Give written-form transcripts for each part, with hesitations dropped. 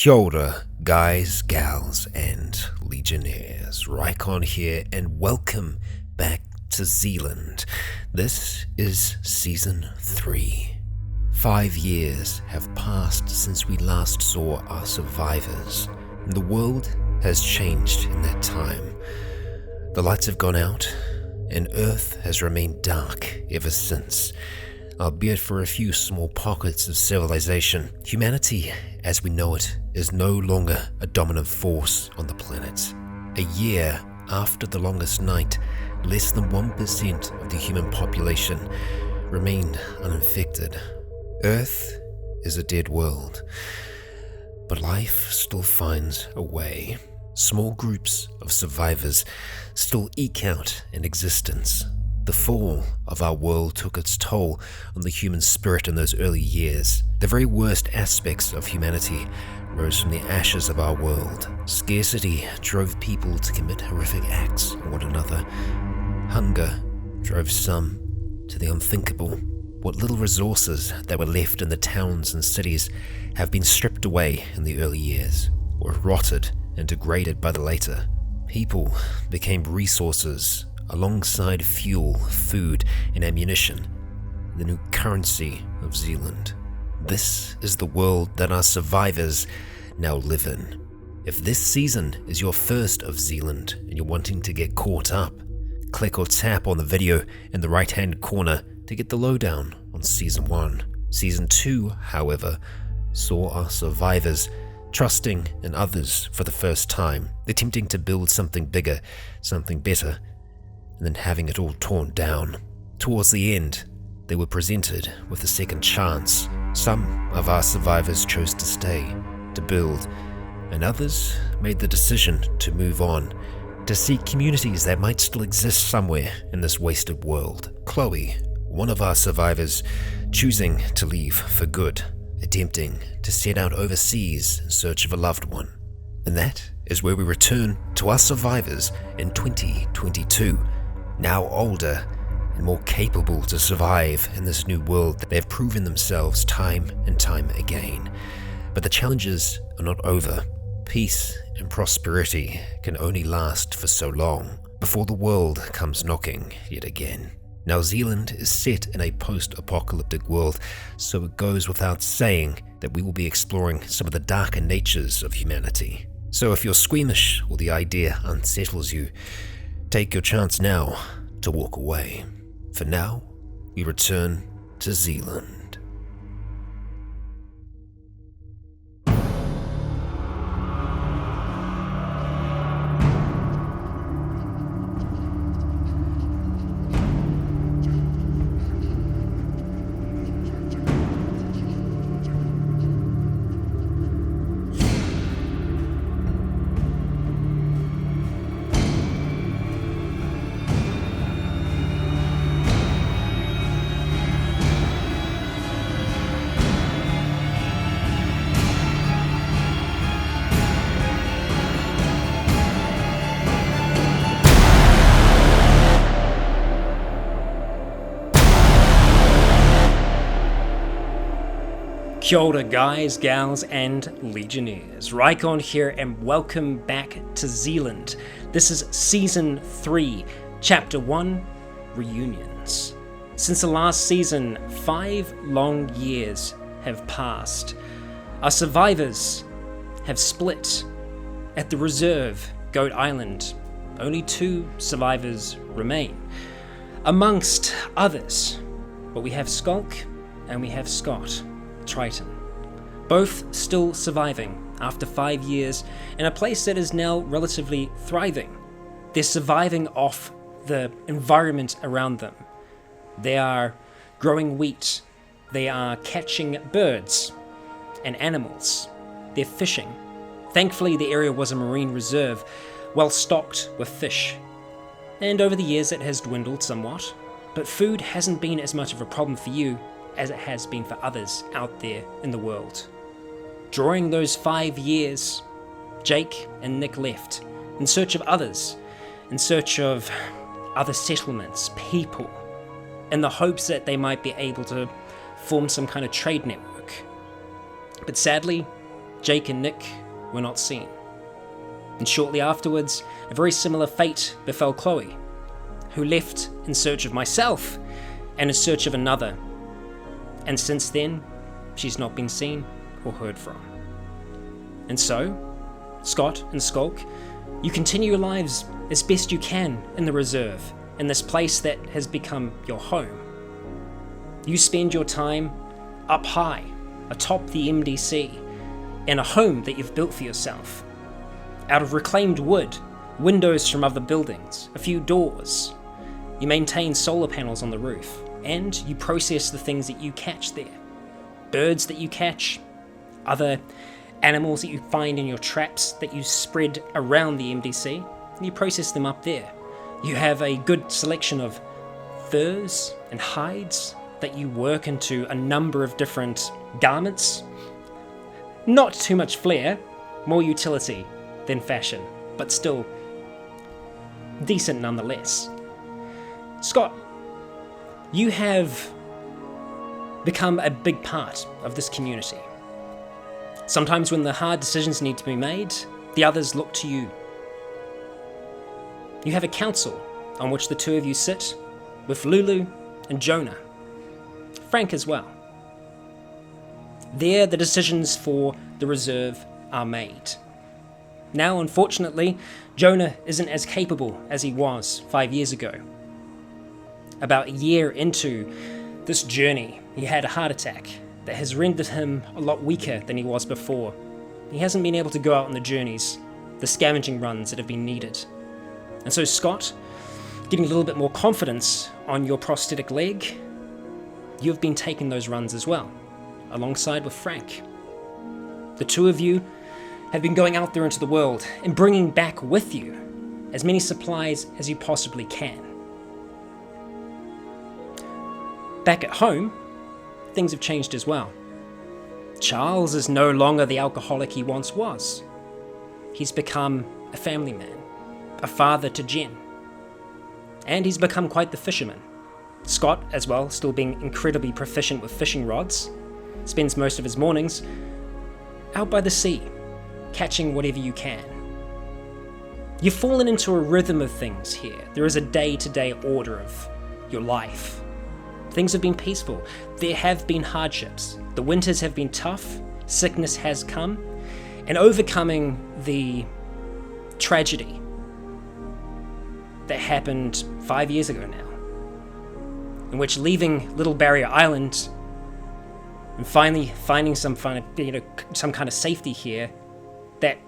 Kia ora, guys, gals, and legionnaires. Rycon here, and welcome back to Zealand. This is Season 3. 5 years have passed since we last saw our survivors, and the world has changed in that time. The lights have gone out, and Earth has remained dark ever since. Albeit for a few small pockets of civilization, humanity as we know it is no longer a dominant force on the planet. A year after the longest night, less than 1% of the human population remained uninfected. Earth is a dead world, but life still finds a way. Small groups of survivors still eke out an existence. The fall of our world took its toll on the human spirit in those early years. The very worst aspects of humanity rose from the ashes of our world. Scarcity drove people to commit horrific acts on one another. Hunger drove some to the unthinkable. What little resources that were left in the towns and cities have been stripped away in the early years, or rotted and degraded by the later. People became resources alongside fuel, food, and ammunition, the new currency of Zealand. This is the world that our survivors now live in. If this season is your first of Zealand and you're wanting to get caught up, click or tap on the video in the right-hand corner to get the lowdown on Season 1. Season 2, however, saw our survivors trusting in others for the first time, attempting to build something bigger, something better, and then having it all torn down. Towards the end, they were presented with a second chance. Some of our survivors chose to stay, to build, and others made the decision to move on, to seek communities that might still exist somewhere in this wasted world. Chloe, one of our survivors, choosing to leave for good, attempting to set out overseas in search of a loved one. And that is where we return to our survivors in 2022. Now older and more capable to survive in this new world that they have proven themselves time and time again. But the challenges are not over. Peace and prosperity can only last for so long before the world comes knocking yet again. Now Zealand is set in a post-apocalyptic world, so it goes without saying that we will be exploring some of the darker natures of humanity. So if you're squeamish or the idea unsettles you, take your chance now to walk away. For now, we return to Zealand. Kia ora, guys, gals, and legionnaires. Rycon here, and welcome back to Zealand. This is Season 3, Chapter 1, Reunions. Since the last season, 5 long years have passed. Our survivors have split. At the reserve, Goat Island, only 2 survivors remain, amongst others. But we have Skulk and we have Scott, Triton, both still surviving after 5 years in a place that is now relatively thriving. They're surviving off the environment around them. They are growing wheat, they are catching birds and animals, they're fishing. Thankfully, the area was a marine reserve, well stocked with fish. And over the years it has dwindled somewhat, but food hasn't been as much of a problem for you as it has been for others out there in the world. During those 5 years, Jake and Nick left in search of others, in search of other settlements, people, in the hopes that they might be able to form some kind of trade network. But sadly, Jake and Nick were not seen. And shortly afterwards, a very similar fate befell Chloe, who left in search of myself and in search of another. And since then, she's not been seen or heard from. And so, Scott and Skulk, you continue your lives as best you can in the reserve, in this place that has become your home. You spend your time up high, atop the MDC, in a home that you've built for yourself. Out of reclaimed wood, windows from other buildings, a few doors. You maintain solar panels on the roof, and you process the things that you catch there. Birds that you catch, other animals that you find in your traps that you spread around the MDC, and you process them up there. You have a good selection of furs and hides that you work into a number of different garments. Not too much flair, more utility than fashion, but still decent nonetheless. Scott, you have become a big part of this community. Sometimes when the hard decisions need to be made, the others look to you. You have a council on which the two of you sit, with Lulu and Jonah. Frank as well. There, the decisions for the reserve are made. Now, unfortunately, Jonah isn't as capable as he was 5 years ago. About a year into this journey, he had a heart attack that has rendered him a lot weaker than he was before. He hasn't been able to go out on the journeys, the scavenging runs that have been needed. And so Scott, getting a little bit more confidence on your prosthetic leg, you've been taking those runs as well, alongside with Frank. The two of you have been going out there into the world and bringing back with you as many supplies as you possibly can. Back at home, things have changed as well. Charles is no longer the alcoholic he once was. He's become a family man, a father to Jen, and he's become quite the fisherman. Scott, as well, still being incredibly proficient with fishing rods, spends most of his mornings out by the sea, catching whatever you can. You've fallen into a rhythm of things here. There is a day-to-day order of your life. Things have been peaceful. There have been hardships. The winters have been tough. Sickness has come. And overcoming the tragedy that happened 5 years ago now, in which leaving Little Barrier Island and finally finding some kind of safety here, that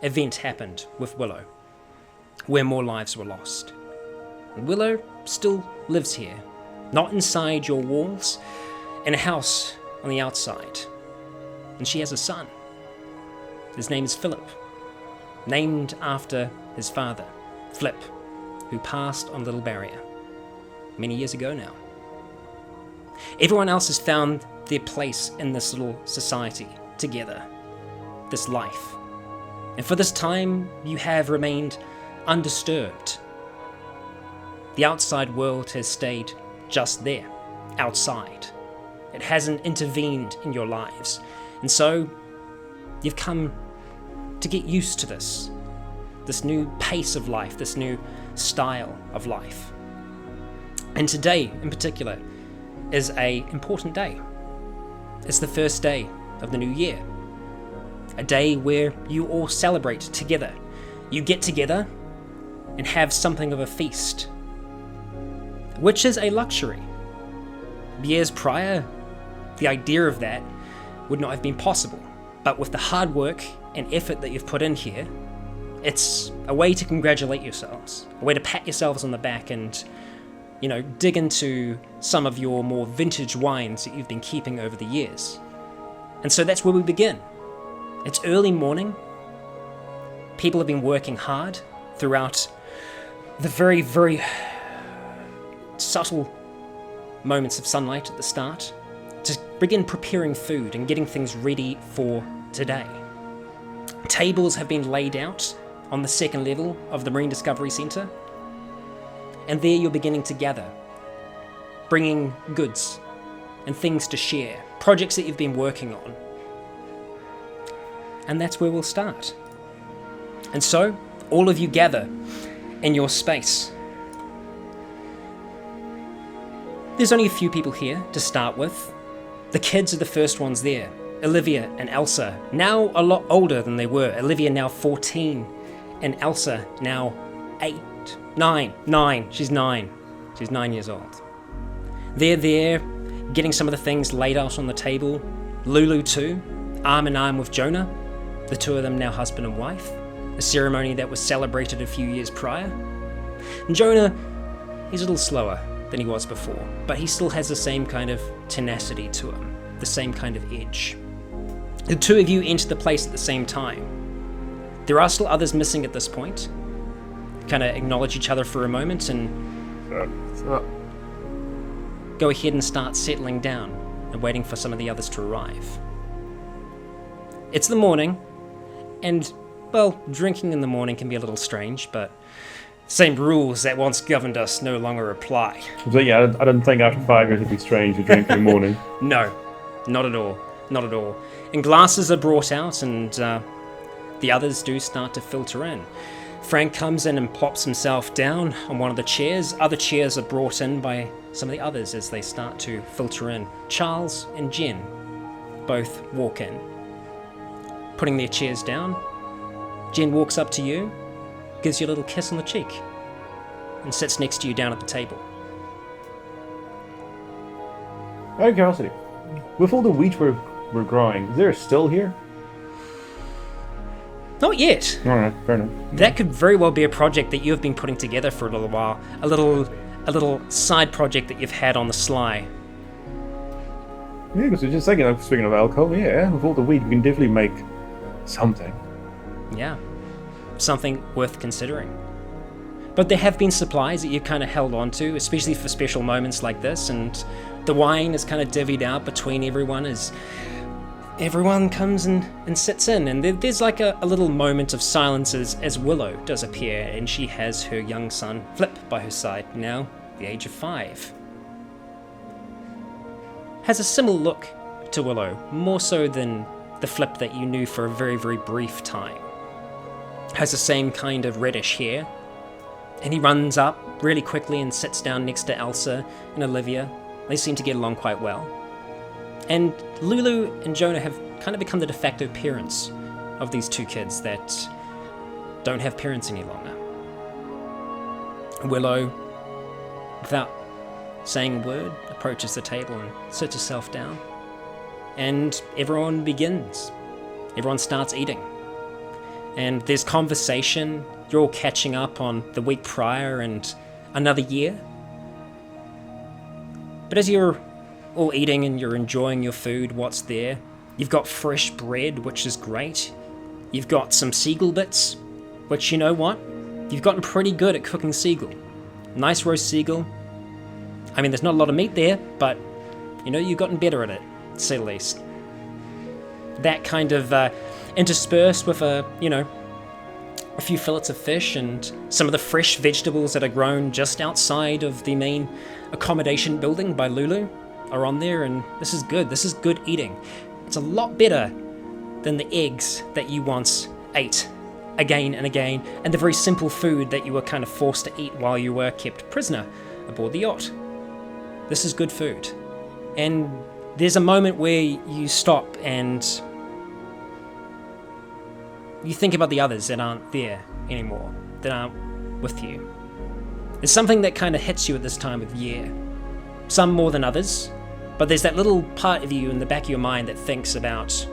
event happened with Willow, where more lives were lost. And Willow still lives here, not inside your walls, in a house on the outside. And she has a son. His name is Philip, named after his father, Flip, who passed on Little Barrier many years ago now. Everyone else has found their place in this little society together, this life. And for this time, you have remained undisturbed. The outside world has stayed just there, outside. It hasn't intervened in your lives. And so, you've come to get used to this new pace of life, this new style of life. And today, in particular, is an important day. It's the first day of the new year. A day where you all celebrate together. You get together and have something of a feast, which is a luxury. Years prior, the idea of that would not have been possible. But with the hard work and effort that you've put in here, it's a way to congratulate yourselves, a way to pat yourselves on the back and, dig into some of your more vintage wines that you've been keeping over the years. And so that's where we begin. It's early morning. People have been working hard throughout the very, very subtle moments of sunlight at the start to begin preparing food and getting things ready for today. Tables have been laid out on the second level of the Marine Discovery Centre, and there you're beginning to gather, bringing goods and things to share, projects that you've been working on. And that's where we'll start. And so, all of you gather in your space. There's only a few people here to start with. The kids are the first ones there. Olivia and Elsa, now a lot older than they were. Olivia now 14, and Elsa now 9. She's 9. She's 9 years old. They're there, getting some of the things laid out on the table. Lulu too, arm in arm with Jonah. The two of them now husband and wife. A ceremony that was celebrated a few years prior. And Jonah, he's a little slower than he was before, but he still has the same kind of tenacity to him, the same kind of edge. The two of you enter the place at the same time. There are still others missing at this point. Kind of acknowledge each other for a moment and go ahead and start settling down and waiting for some of the others to arrive. It's the morning, and, well, drinking in the morning can be a little strange, but same rules that once governed us no longer apply. So yeah, I don't think after 5 years it'd be strange to drink in the morning. No, not at all. Not at all. And glasses are brought out, and the others do start to filter in. Frank comes in and plops himself down on one of the chairs. Other chairs are brought in by some of the others as they start to filter in. Charles and Jen both walk in. Putting their chairs down, Jen walks up to you, gives you a little kiss on the cheek, and sits next to you down at the table. Out of curiosity, with all the wheat we're growing, is there a still here? Not yet. Alright, fair enough. That could very well be a project that you've been putting together for a little while. A little side project that you've had on the sly. Yeah, because we're just thinking, speaking of alcohol, yeah, with all the wheat we can definitely make something. Yeah. Something worth considering. But there have been supplies that you've kind of held on to, especially for special moments like this, and the wine is kind of divvied out between everyone as everyone comes and sits in, and there's like a little moment of silence as Willow does appear, and she has her young son, Flip, by her side, now the age of 5. Has a similar look to Willow, more so than the Flip that you knew for a very, very brief time. Has the same kind of reddish hair, and he runs up really quickly and sits down next to Elsa and Olivia. They seem to get along quite well. And Lulu and Jonah have kind of become the de facto parents of these two kids that don't have parents any longer. Willow, without saying a word, approaches the table and sits herself down. And everyone begins. Everyone starts eating. And there's conversation. You're all catching up on the week prior and another year. But as you're all eating and you're enjoying your food, what's there? You've got fresh bread, which is great. You've got some seagull bits, which, you know what? You've gotten pretty good at cooking seagull. Nice roast seagull. I mean, there's not a lot of meat there, but, you know, you've gotten better at it, to say the least. That kind of interspersed with a few fillets of fish and some of the fresh vegetables that are grown just outside of the main accommodation building by Lulu are on there, and this is good. This is good eating. It's a lot better than the eggs that you once ate again and again, and the very simple food that you were kind of forced to eat while you were kept prisoner aboard the yacht. This is good food. And there's a moment where you stop and you think about the others that aren't there anymore, that aren't with you. There's something that kind of hits you at this time of year. Some more than others, but there's that little part of you in the back of your mind that thinks about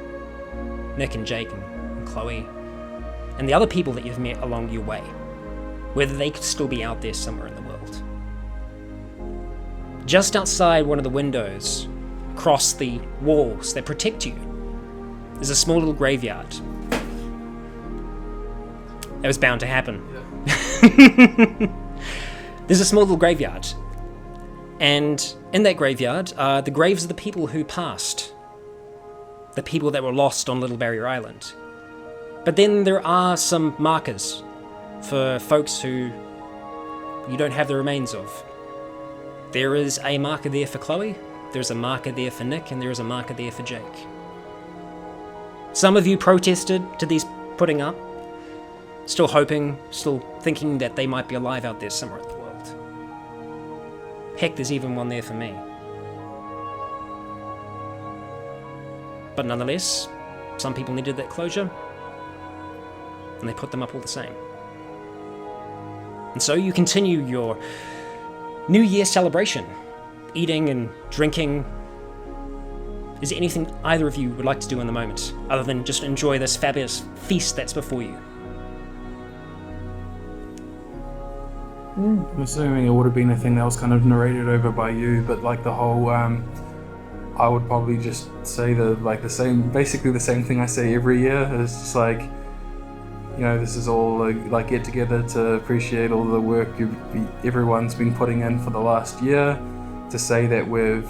Nick and Jake and Chloe and the other people that you've met along your way, whether they could still be out there somewhere in the world. Just outside one of the windows, across the walls that protect you, there's a small little graveyard. That was bound to happen. Yeah. There's a small little graveyard. And in that graveyard are the graves of the people who passed. The people that were lost on Little Barrier Island. But then there are some markers for folks who you don't have the remains of. There is a marker there for Chloe, there's a marker there for Nick, and there is a marker there for Jake. Some of you protested to these putting up, still hoping, still thinking that they might be alive out there somewhere in the world. Heck, there's even one there for me. But nonetheless, some people needed that closure, and they put them up all the same. And so you continue your New Year celebration, eating and drinking. Is there anything either of you would like to do in the moment, other than just enjoy this fabulous feast that's before you? I'm assuming it would have been a thing that was kind of narrated over by you, but like the whole, I would probably just say basically the same thing I say every year. It's just like, you know, this is all like get together to appreciate all the work everyone's been putting in for the last year, to say that we've,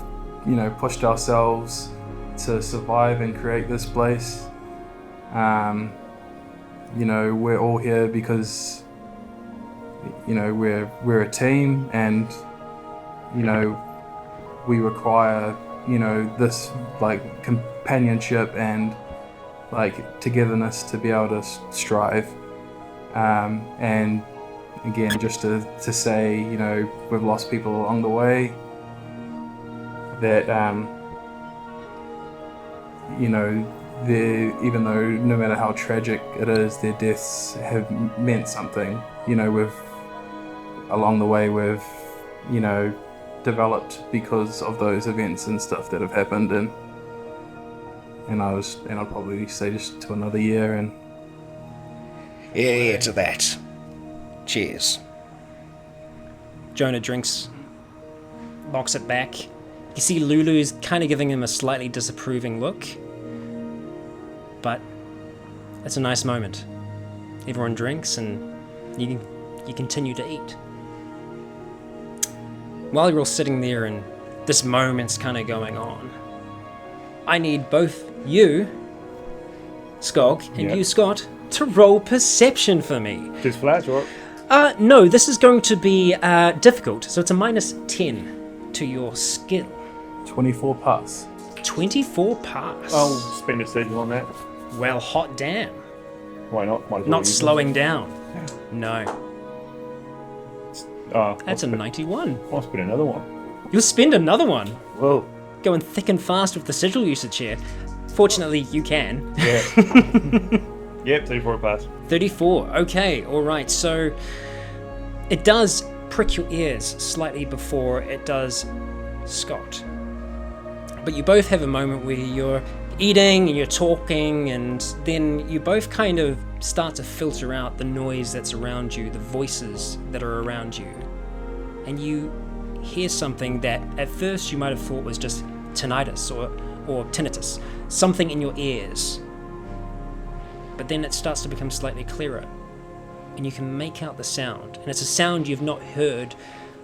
you know, pushed ourselves to survive and create this place. You know, we're all here because, you know, we're a team, and, you know, we require, you know, this like companionship and like togetherness to be able to strive. And again, just to say, you know, we've lost people along the way, that you know, even though no matter how tragic it is, their deaths have meant something. You know, along the way we've, you know, developed because of those events and stuff that have happened, and I'll probably say just to another year. And Yeah, to that. Cheers. Jonah drinks, locks it back. You see Lulu's kind of giving him a slightly disapproving look, but it's a nice moment. Everyone drinks and you continue to eat. While you're all sitting there and this moment's kind of going on, I need both you, Skog, and you, Scott, to roll perception for me. Just flat, or? No, this is going to be difficult, so it's a -10 to your skill. 24 pass. 24 pass. I'll spend a signal on that. Well, hot damn. Why not? Might as well Not use slowing down. No. That's a I'll 91. I'll spend another one. You'll spend another one. Well, Going thick and fast with the sigil usage here. Fortunately, you can. yeah. Yep, 34 pass. 34. Okay, alright. So it does prick your ears slightly before it does Scott. But you both have a moment where you're eating and you're talking, and then you both kind of start to filter out the noise that's around you, the voices that are around you. And you hear something that at first you might have thought was just tinnitus or tinnitus, something in your ears. But then it starts to become slightly clearer, and you can make out the sound, and it's a sound you've not heard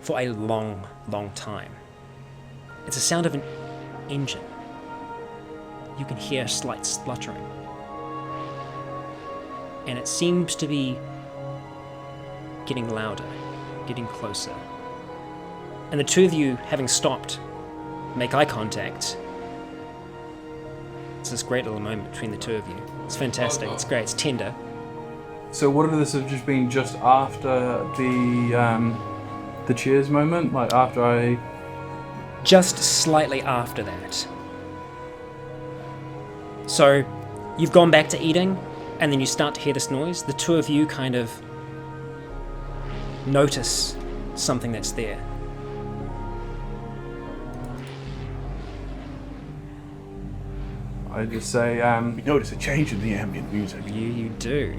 for a long, long time. It's a sound of an engine. You can hear a slight spluttering, and it seems to be getting louder, getting closer. And the two of you, having stopped, make eye contact. It's this great little moment between the two of you. It's fantastic, it's great, it's tender. So would this have just been just after the cheers moment? Like after I... Just slightly after that. So, you've gone back to eating, and then you start to hear this noise. The two of you kind of notice something that's there. I just say, We notice a change in the ambient music. You do.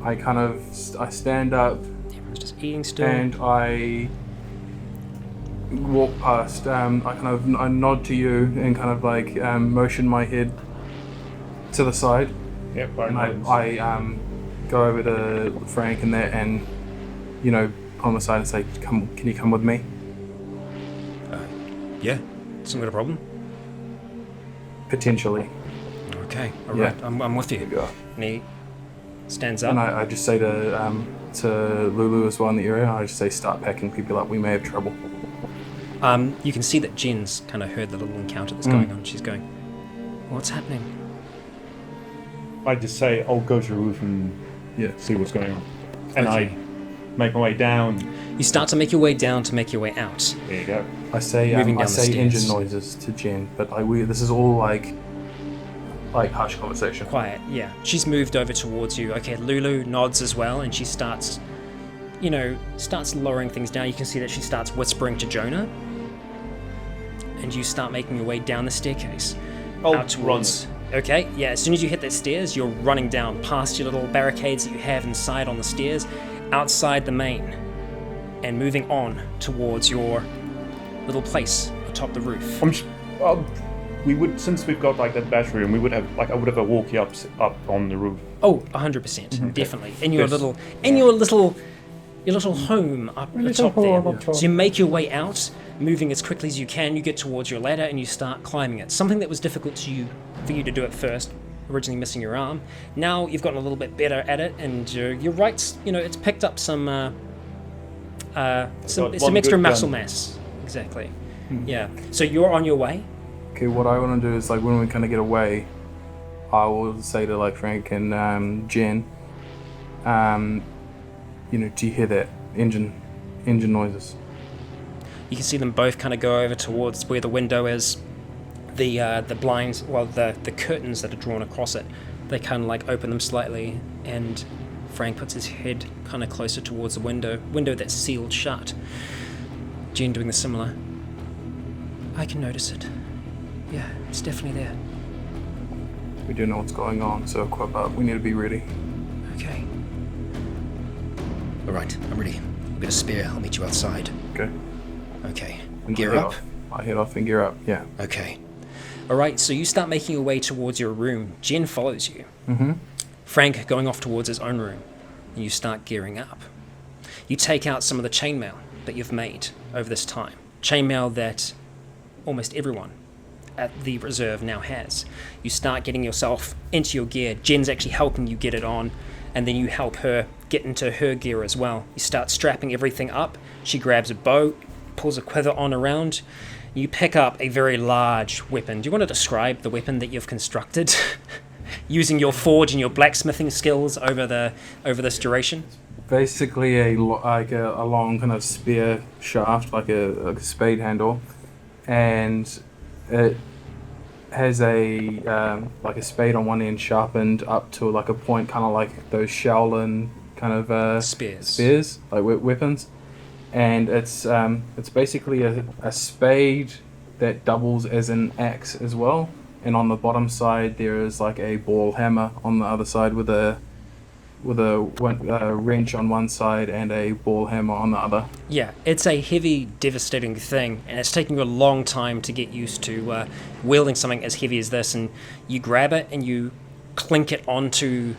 I stand up Everyone's just eating still. and I walk past. I nod to you and kind of like motion my head to the side, Yep, and I go over to Frank and that, and you know, pull him aside and say, "Come, can you come with me?" Yeah, some kind of problem? Potentially. Okay, alright, Yeah. I'm with you. Yeah. And he stands up. And I just say to Lulu as well in the area, I just say, "Start packing people up. We may have trouble." You can see that Jen's kind of heard the little encounter that's going on. She's going, "What's happening?" I just say, I'll go to the roof and see what's going on. And Okay. I make my way down. You start to make your way down to make your way out. There you go. I say Moving down the stairs. engine noises to Jen, but this is all like hush conversation. Quiet, yeah. She's moved over towards you. Okay, Lulu nods as well, and she starts lowering things down. You can see that she starts whispering to Jonah. And you start making your way down the staircase. Out towards... Okay, yeah, as soon as you hit the stairs, you're running down past your little barricades that you have inside on the stairs, outside the main, and moving on towards your little place atop the roof. We would, since we've got like that battery room, we would have I would have a walkie up on the roof. Oh, 100%, definitely. In your Yes. your little home up the top there. So you make your way out, moving as quickly as you can. You get towards your ladder and you start climbing it. Something that was difficult for you to do at first, originally missing your arm. Now you've gotten a little bit better at it, and your right's, it's picked up some extra muscle mass. Exactly. Yeah. So you're on your way. Okay, what I want to do is when we kind of get away, I will say to Frank and Jen, do you hear that engine noises? You can see them both kind of go over towards where the window is. The blinds, the curtains that are drawn across it, they kind of open them slightly, and Frank puts his head kind of closer towards the window that's sealed shut. Jen doing the similar. I can notice it. Yeah, it's definitely there. We do know what's going on, so equip up. We need to be ready. Okay. All right, I'm ready. I've got a spear. I'll meet you outside. Okay. Okay. And Gear I head up. off. I head off and gear up. Yeah. Okay. Alright, so you start making your way towards your room. Jen follows you. Mm-hmm. Frank going off towards his own room. And you start gearing up. You take out some of the chainmail that you've made over this time. Chainmail that almost everyone at the reserve now has. You start getting yourself into your gear. Jen's actually helping you get it on, and then you help her get into her gear as well. You start strapping everything up. She grabs a bow, pulls a quiver on around. You pick up a very large weapon. Do you want to describe the weapon that you've constructed using your forge and your blacksmithing skills over this duration? Basically, a long kind of spear shaft, like a spade handle, and it has a spade on one end sharpened up to a point, kind of like those Shaolin kind of spears, like weapons. And it's basically a spade that doubles as an axe as well. And on the bottom side there is a ball hammer on the other side with a wrench on one side and a ball hammer on the other. Yeah, it's a heavy, devastating thing, and it's taking you a long time to get used to wielding something as heavy as this. And you grab it and you clink it onto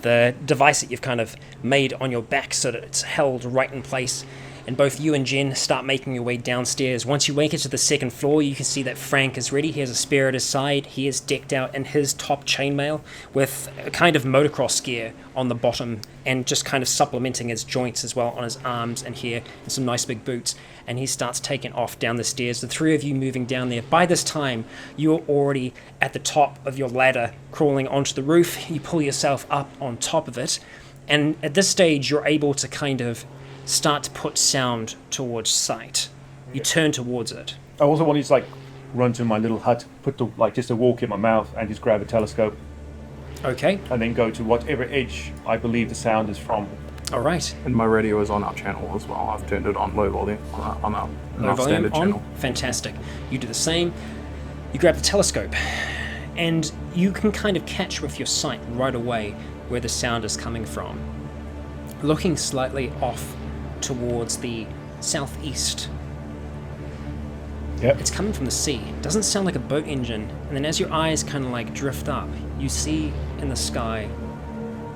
the device that you've kind of made on your back so that it's held right in place. And both you and Jen start making your way downstairs. Once you make it to the second floor, you can see that Frank is ready. He has a spear at his side. He is decked out in his top chainmail with a kind of motocross gear on the bottom, and just kind of supplementing his joints as well on his arms and here, and some nice big boots. And he starts taking off down the stairs. The three of you moving down there. By this time, you're already at the top of your ladder, crawling onto the roof. You pull yourself up on top of it. And at this stage, you're able to kind of start to put sound towards sight. You turn towards it. I also want to run to my little hut, put just a walk in my mouth, and just grab a telescope. Okay. And then go to whatever edge I believe the sound is from. All right. And my radio is on our channel as well. I've turned it on low volume on our Low volume standard on. channel. Fantastic. You do the same. You grab the telescope, and you can kind of catch with your sight right away where the sound is coming from. Looking slightly off towards the southeast. Yep. It's coming from the sea. It doesn't sound like a boat engine. And then as your eyes kind of drift up, you see in the sky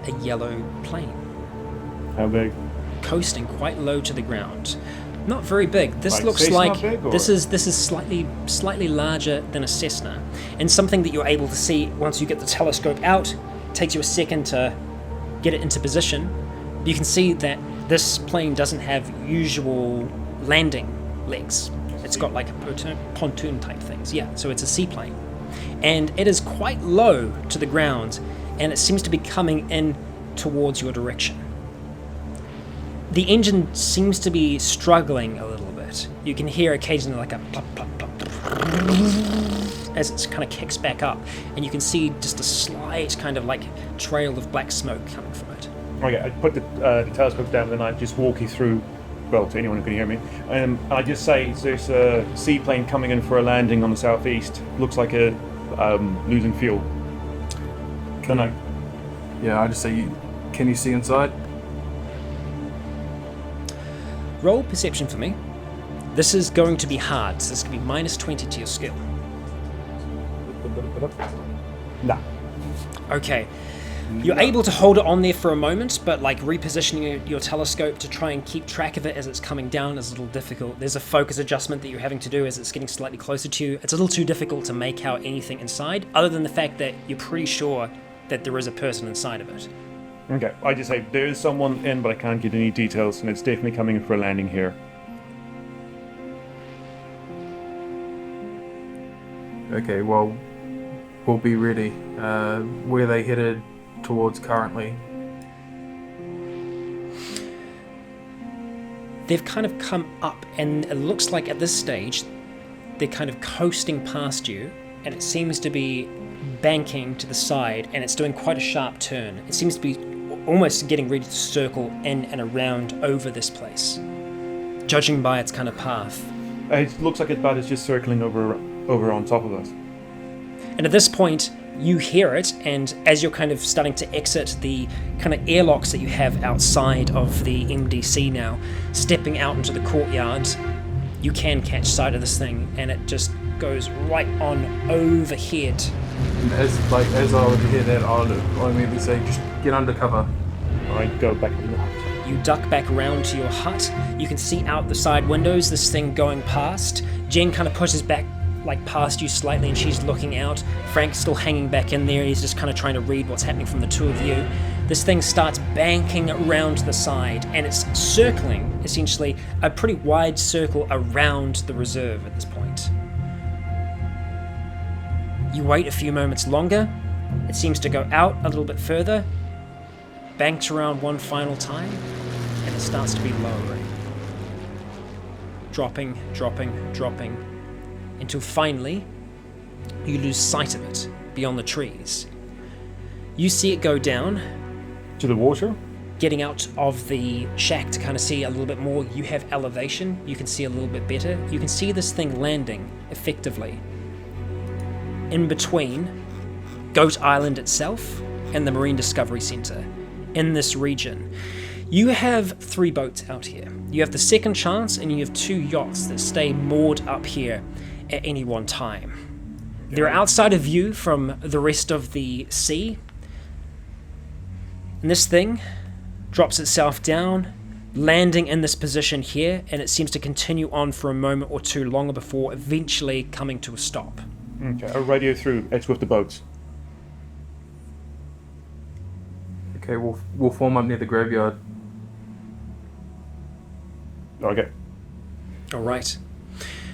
a yellow plane. How big? Coasting quite low to the ground. Not very big. This Like looks Cessna like big, or? this is slightly larger than a Cessna, and something that you're able to see once you get the telescope out. It takes you a second to get it into position. You can see that this plane doesn't have usual landing legs. It's got like a pontoon type things. Yeah, so it's a seaplane. And it is quite low to the ground, and it seems to be coming in towards your direction. The engine seems to be struggling a little bit. You can hear occasionally like a plop, plop, plop, as it kind of kicks back up, and you can see just a slight kind of like trail of black smoke coming from it. Okay, I put the telescope down, and I just walk you through, well, to anyone who can hear me. And I just say there's a seaplane coming in for a landing on the southeast. Looks like a losing fuel. Yeah, I just say, can you see inside? Roll perception for me. This is going to be hard, so this is going to be minus 20 to your skill. Nah. Okay. You're able to hold it on there for a moment, but like repositioning your telescope to try and keep track of it as it's coming down is a little difficult. There's a focus adjustment that you're having to do as it's getting slightly closer to you. It's a little too difficult to make out anything inside, other than the fact that you're pretty sure that there is a person inside of it. Okay, I just say there is someone in, but I can't get any details, and it's definitely coming in for a landing here. Okay, well, we'll be ready. Where they headed towards currently? They've kind of come up, and it looks like at this stage they're kind of coasting past you, and it seems to be banking to the side, and it's doing quite a sharp turn. It seems to be almost getting ready to circle in and around over this place, judging by its kind of path. It looks like it's just circling over on top of us. And at this point, you hear it, and as you're kind of starting to exit the kind of airlocks that you have outside of the MDC now, stepping out into the courtyard, you can catch sight of this thing, and it just goes right on overhead. And as I would hear that, I'll immediately say, just get under cover. I go back in the hut. You duck back around to your hut. You can see out the side windows this thing going past. Jen kind of pushes back like past you slightly, and she's looking out. Frank's still hanging back in there. He's just kind of trying to read what's happening from the two of you. This thing starts banking around to the side, and it's circling, essentially, a pretty wide circle around the reserve at this point. You wait a few moments longer. It seems to go out a little bit further, banks around one final time, and it starts to be lowering. Dropping, until finally, you lose sight of it beyond the trees. You see it go down. To the water? Getting out of the shack to kind of see a little bit more. You have elevation. You can see a little bit better. You can see this thing landing effectively in between Goat Island itself and the Marine Discovery Center in this region. You have 3 boats out here. You have the Second Chance, and you have 2 yachts that stay moored up here at any one time. They're outside of view from the rest of the sea. And this thing drops itself down, landing in this position here, and it seems to continue on for a moment or two longer before eventually coming to a stop. Okay, I'll radio through. It's with the boats. Okay, we'll form up near the graveyard. Okay. All right.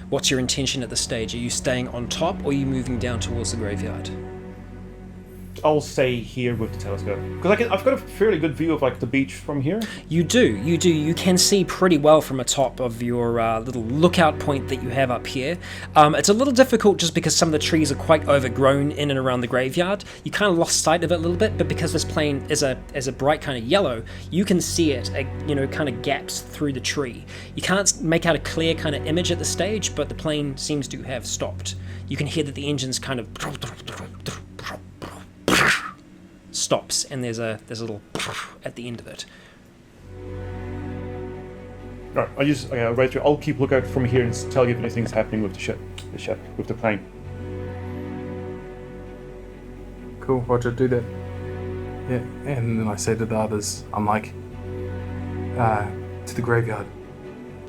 What's your intention at this stage? Are you staying on top, or are you moving down towards the graveyard? I'll stay here with the telescope because I've got a fairly good view of like the beach from here. You do. You can see pretty well from atop of your little lookout point that you have up here. It's a little difficult just because some of the trees are quite overgrown in and around the graveyard. You kind of lost sight of it a little bit, but because this plane is a bright kind of yellow, you can see it, kind of gaps through the tree. You can't make out a clear kind of image at the stage, but the plane seems to have stopped. You can hear that the engine's kind of stops, and there's a little at the end of it. Alright, I'll keep lookout from here and tell you if anything's happening with the ship, with the plane. Cool, Roger, do that. Yeah, and then I say to the others, I'm like, to the graveyard.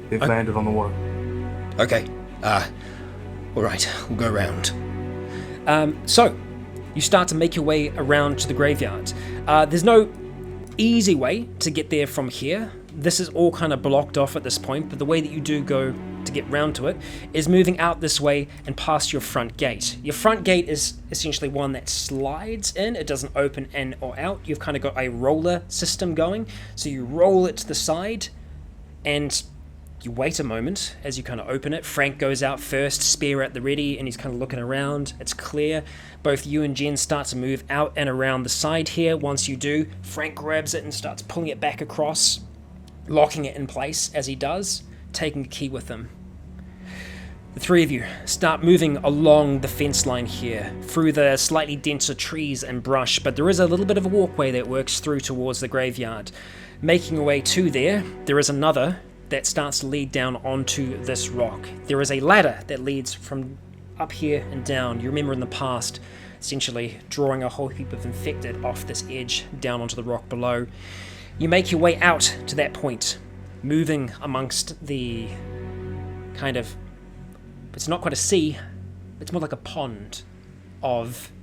They've landed on the water. Okay. Alright, we'll go around. So, you start to make your way around to the graveyard. There's no easy way to get there from here. This is all kind of blocked off at this point, but the way that you do go to get round to it, is moving out this way and past your front gate. Your front gate is essentially one that slides in. It doesn't open in or out. You've kind of got a roller system going. So you roll it to the side and you wait a moment as you kind of open it. Frank goes out first, spear at the ready, and he's kind of looking around. It's clear. Both you and Jen start to move out and around the side here. Once you do, Frank grabs it and starts pulling it back across, locking it in place as he does, taking the key with him. The three of you start moving along the fence line here, through the slightly denser trees and brush, but there is a little bit of a walkway that works through towards the graveyard. Making your way to there is another that starts to lead down onto this rock. There is a ladder that leads from up here and down. You remember in the past, essentially drawing a whole heap of infected off this edge down onto the rock below. You make your way out to that point, moving amongst the kind of, it's not quite a sea, it's more like a pond of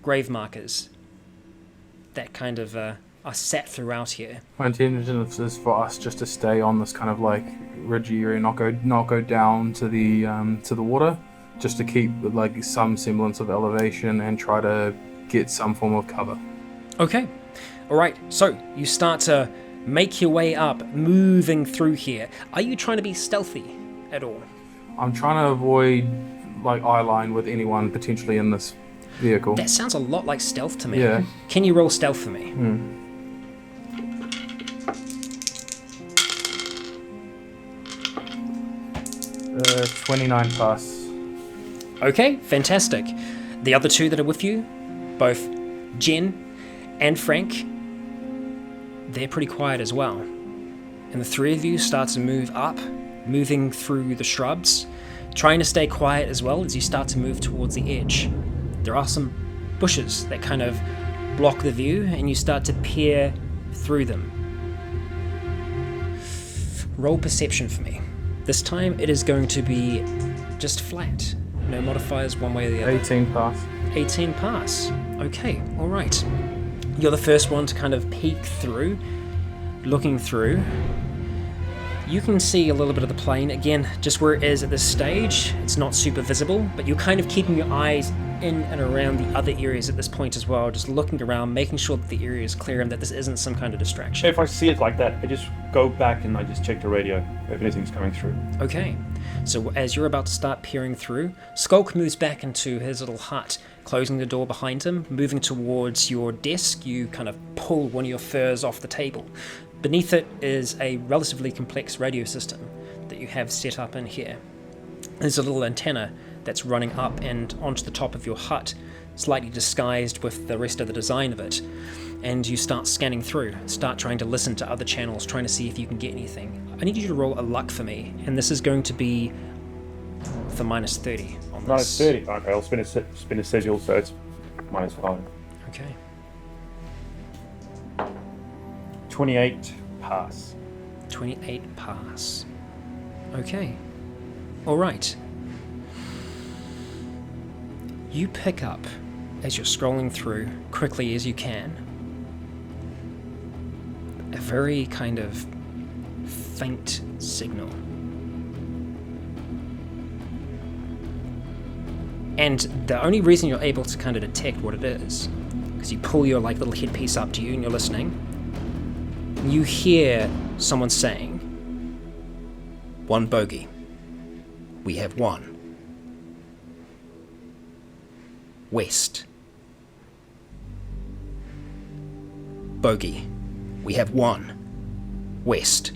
grave markers that kind of are set throughout here. My intention is for us just to stay on this kind of like ridgy area, not go down to the water, just to keep like some semblance of elevation and try to get some form of cover. Okay, all right. So you start to make your way up, moving through here. Are you trying to be stealthy at all? I'm trying to avoid like eye line with anyone potentially in this vehicle. That sounds a lot like stealth to me. Yeah. Can you roll stealth for me? 29 plus. Okay, fantastic. The other two that are with you, both Jen and Frank, they're pretty quiet as well. And the three of you start to move up, moving through the shrubs, trying to stay quiet as well as you start to move towards the edge. There are some bushes that kind of block the view, and you start to peer through them. Roll perception for me. This time it is going to be just flat. No modifiers one way or the other. 18 pass. 18 pass. Okay, alright. You're the first one to kind of peek through, looking through. You can see a little bit of the plane. Again, just where it is at this stage, it's not super visible, but you're kind of keeping your eyes in and around the other areas at this point as well, just looking around, making sure that the area is clear and that this isn't some kind of distraction. If I see it like that, I just go back and I just check the radio if anything's coming through. Okay, so as you're about to start peering through, Skulk moves back into his little hut, closing the door behind him, moving towards your desk. You kind of pull one of your furs off the table. Beneath it is a relatively complex radio system that you have set up in here. There's a little antenna that's running up and onto the top of your hut, slightly disguised with the rest of the design of it. And you start scanning through, start trying to listen to other channels, trying to see if you can get anything. I need you to roll a luck for me, and this is going to be with a minus 30 on this. Minus 30? Okay, I'll spin a sigil, so it's minus 5. Okay. 28 pass. 28 pass. Okay. Alright. You pick up, as you're scrolling through, quickly as you can, a very kind of faint signal. And the only reason you're able to kind of detect what it is, because you pull your like little headpiece up to you and you're listening, you hear someone saying, "One bogey. We have one. West. Bogey. We have one. West."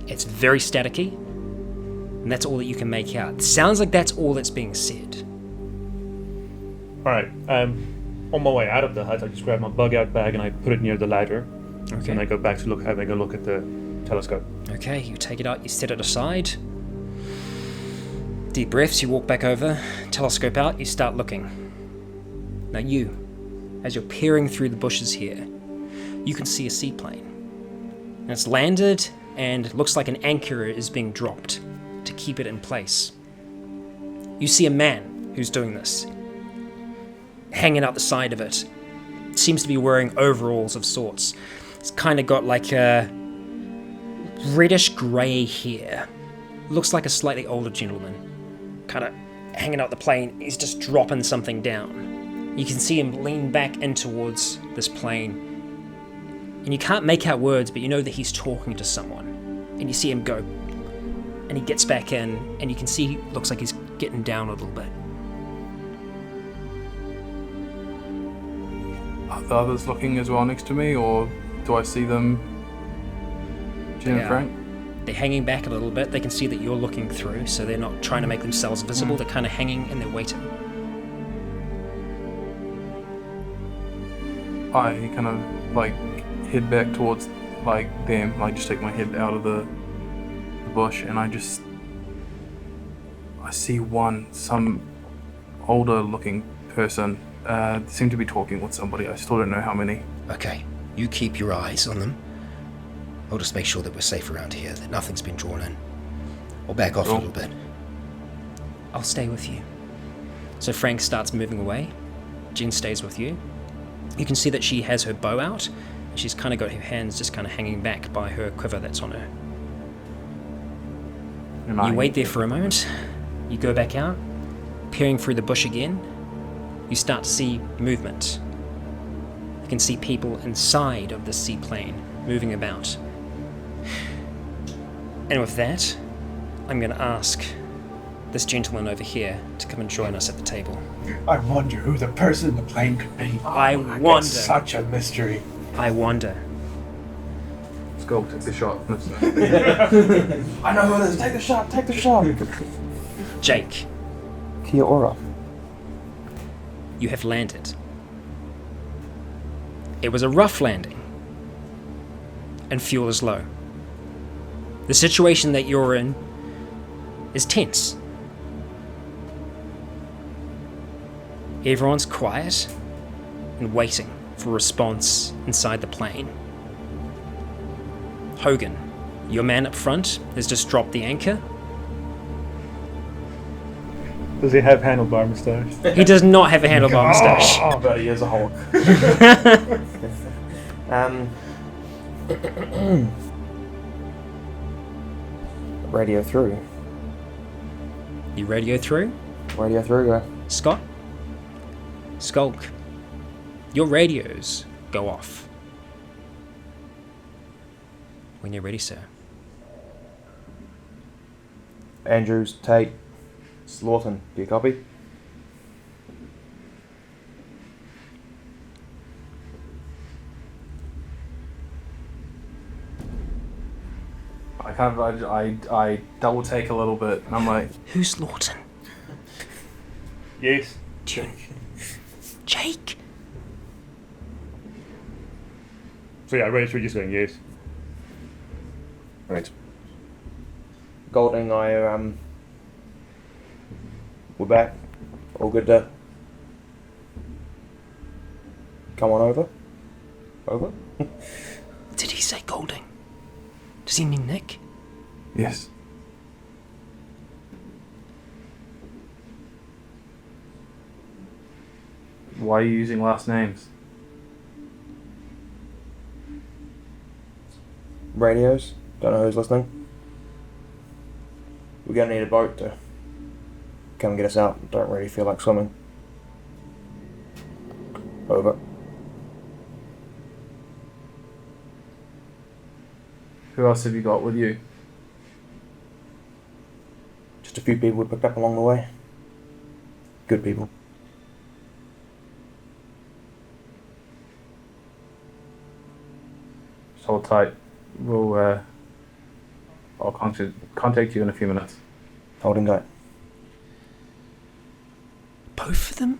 It's very staticky, and that's all that you can make out. It sounds like that's all that's being said. Alright, on my way out of the hut, I just grab my bug-out bag and I put it near the ladder. Okay. And I go back to having a look at the telescope. Okay, you take it out, you set it aside. Deep breaths, you walk back over, telescope out, you start looking. Now you, as you're peering through the bushes here, you can see a seaplane. And it's landed, and it looks like an anchor is being dropped to keep it in place. You see a man who's doing this, hanging out the side of it. Seems to be wearing overalls of sorts. It's kind of got like a reddish grey hair. Looks like a slightly older gentleman. Kind of hanging out the plane. He's just dropping something down. You can see him lean back in towards this plane. And you can't make out words, but you know that he's talking to someone. And you see him go. And he gets back in, and you can see he looks like he's getting down a little bit. Are the others looking as well next to me, or do I see them, Jen and Frank? They're hanging back a little bit. They can see that you're looking through, so they're not trying to make themselves visible. They're kind of hanging and they're waiting. I kind of like head back towards like them, like just take my head out of the bush, and I see some older looking person seem to be talking with somebody. I still don't know how many. Okay, you keep your eyes on them. I'll just make sure that we're safe around here, that nothing's been drawn in. I'll back off a little bit. I'll stay with you. So Frank starts moving away. Jen stays with you. You can see that she has her bow out, and she's kind of got her hands just kind of hanging back by her quiver that's on her. You wait there for a moment. You go back out, peering through the bush again. You start to see movement. You can see people inside of the seaplane moving about. And with that, I'm going to ask this gentleman over here to come and join us at the table. I wonder who the person in the plane could be. I wonder. It's such a mystery. I wonder. Let's go, take the shot. I know who it is. Take the shot. Take the shot. Jake, Kia ora. you have landed. It was a rough landing, and fuel is low. The situation that you're in is tense. Everyone's quiet and waiting for a response inside the plane. Hogan, your man up front, has just dropped the anchor. Does he have handlebar moustache? He does not have a handlebar moustache. Oh, but he is a Hulk. Radio through. You radio through? Radio through, go. Scott? Skulk, your radios go off. When you're ready, sir. Andrews, Tate, Slaughton, do you copy? I double take a little bit, and I'm like, Who's Lawton? Yes. Jake? So yeah, Rachel just going yes. Right. Golding, we're back. All good to come on over? Over? Did he say Golding? Does he mean Nick? yes. Why are you using last names? Radios, don't know who's listening. We're gonna need a boat to come get us out. Don't really feel like swimming. Over. Who else have you got with you? Just a few people we picked up along the way. Good people. Just hold tight. I'll contact you in a few minutes. Holding tight. Both of them?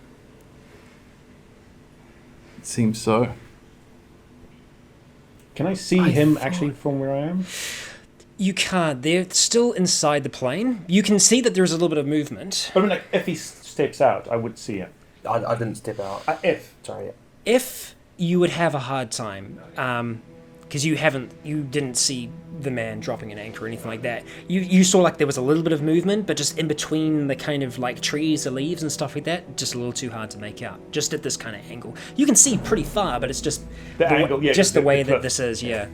It seems so. Can I see him actually from where I am? You can't. They're still inside the plane. You can see that there's a little bit of movement. But I mean, like, if he steps out, I would see him. I didn't step out. If. Sorry, yeah. If you would have a hard time, because you didn't see the man dropping an anchor or anything like that. You saw like there was a little bit of movement, but just in between the kind of like trees, the leaves and stuff like that, just a little too hard to make out. Just at this kind of angle, you can see pretty far, but it's just The angle, yeah, just the way that cliff. this is, yeah.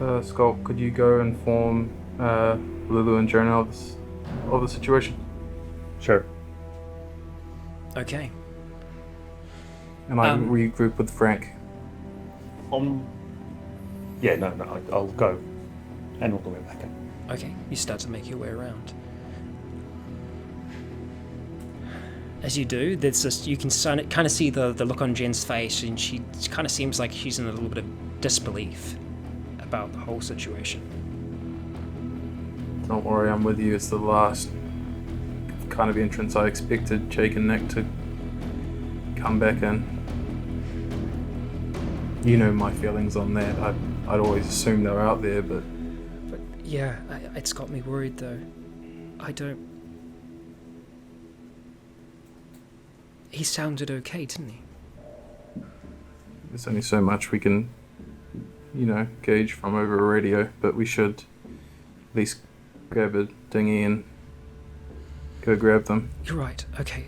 Sculpt, could you go inform Lulu and Jonah of the situation? Sure. Okay. And I regroup with Frank. Yeah, no, I'll go. And we'll go back in. Okay, you start to make your way around. As you do, there's just, you can kind of see the look on Jen's face, and she kind of seems like she's in a little bit of disbelief about the whole situation. Don't worry, I'm with you. It's the last kind of entrance I expected Jake and Nick to come back in. You know my feelings on that. I'd always assume they were out there, but Yeah, it's got me worried though. He sounded okay, didn't he? there's only so much we can, gauge from over a radio, but we should at least grab a dinghy and go grab them. You're right. Okay.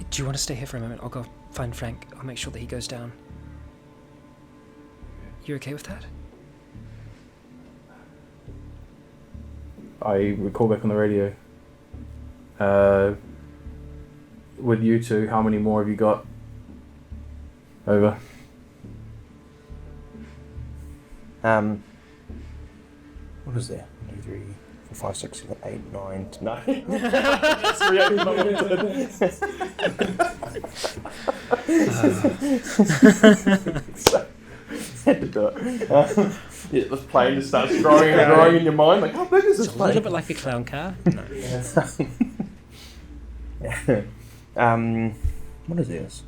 Do you want to stay here for a moment? I'll go find Frank. I'll make sure that he goes down. You okay with that? I would call back on the radio. With you two, how many more have you got? Over. What is there? 1, 2, 3, 4, 5, 6, 7, 8, 9, 9. Had to do it. Yeah, this plane just starts growing and growing in your mind. Like, how big is this It's a plane? little bit like a clown car. No. What is this?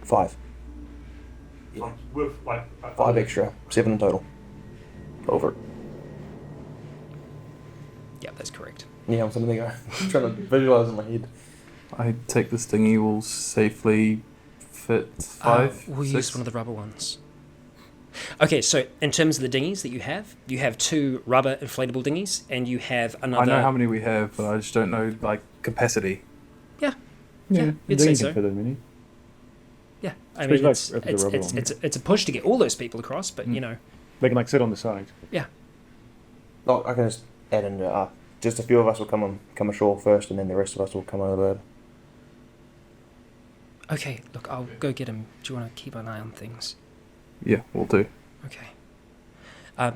5. With 5 extra. 7 in total. Over. Yeah, that's correct. Yeah, I'm sitting there trying to visualize in my head. I take this dinghy will safely fit 5. We'll 6. use one of the rubber ones. Okay, so in terms of the dinghies that you have 2 rubber inflatable dinghies, and you have another... I know how many we have, but I just don't know, capacity. Yeah, you'd say so. Yeah, I mean, it's a push to get all those people across, but, They can sit on the side. Yeah. Oh, I can just add in, just a few of us will come ashore first, and then the rest of us will come over. Okay, look, I'll go get him. Do you want to keep an eye on things? Yeah, we'll do. Okay.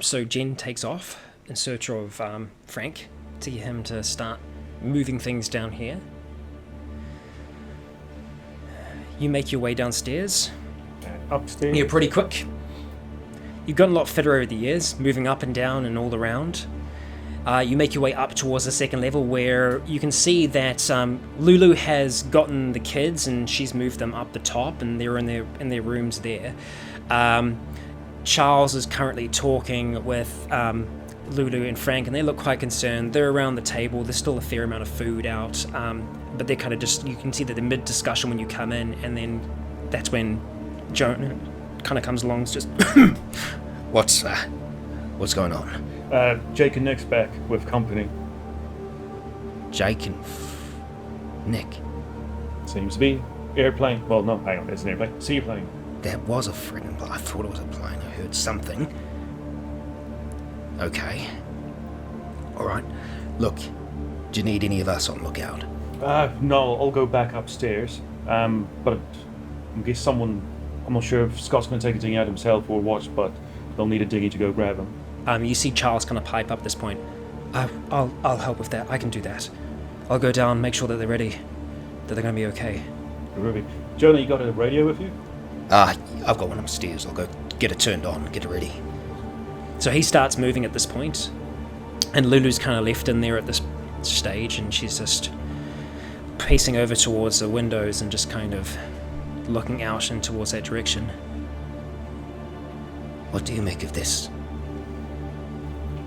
So Jen takes off in search of Frank to get him to start moving things down here. You make your way downstairs. Upstairs. You're pretty quick. You've gotten a lot fitter over the years, moving up and down and all around. You make your way up towards the second level, where you can see that Lulu has gotten the kids and she's moved them up the top, and they're in their rooms there. Charles is currently talking with Lulu and Frank, and they look quite concerned. They're around the table. There's still a fair amount of food out, but they're kind of just, you can see that they're mid-discussion when you come in, and then that's when Jonah kind of comes along. It's just, What's going on? Jake and Nick's back with company. Jake and Nick. Seems to be airplane. Well, no, hang on, it's an airplane. Seaplane. There was a friggin' plane. I thought it was a plane. I heard something. Okay. Alright. Look, do you need any of us on lookout? No, I'll go back upstairs. But I guess I'm not sure if Scott's going to take a dinghy out himself or what, but they'll need a dinghy to go grab him. you see Charles kind of pipe up at this point. I'll help with that. I can do that. I'll go down, make sure that they're ready, that they're going to be okay. Ruby. Jonah, you got a radio with you? I've got one upstairs. I'll go get it turned on, get it ready. So he starts moving at this point, and Lulu's kind of left in there at this stage, and she's just pacing over towards the windows and just kind of looking out and towards that direction. What do you make of this?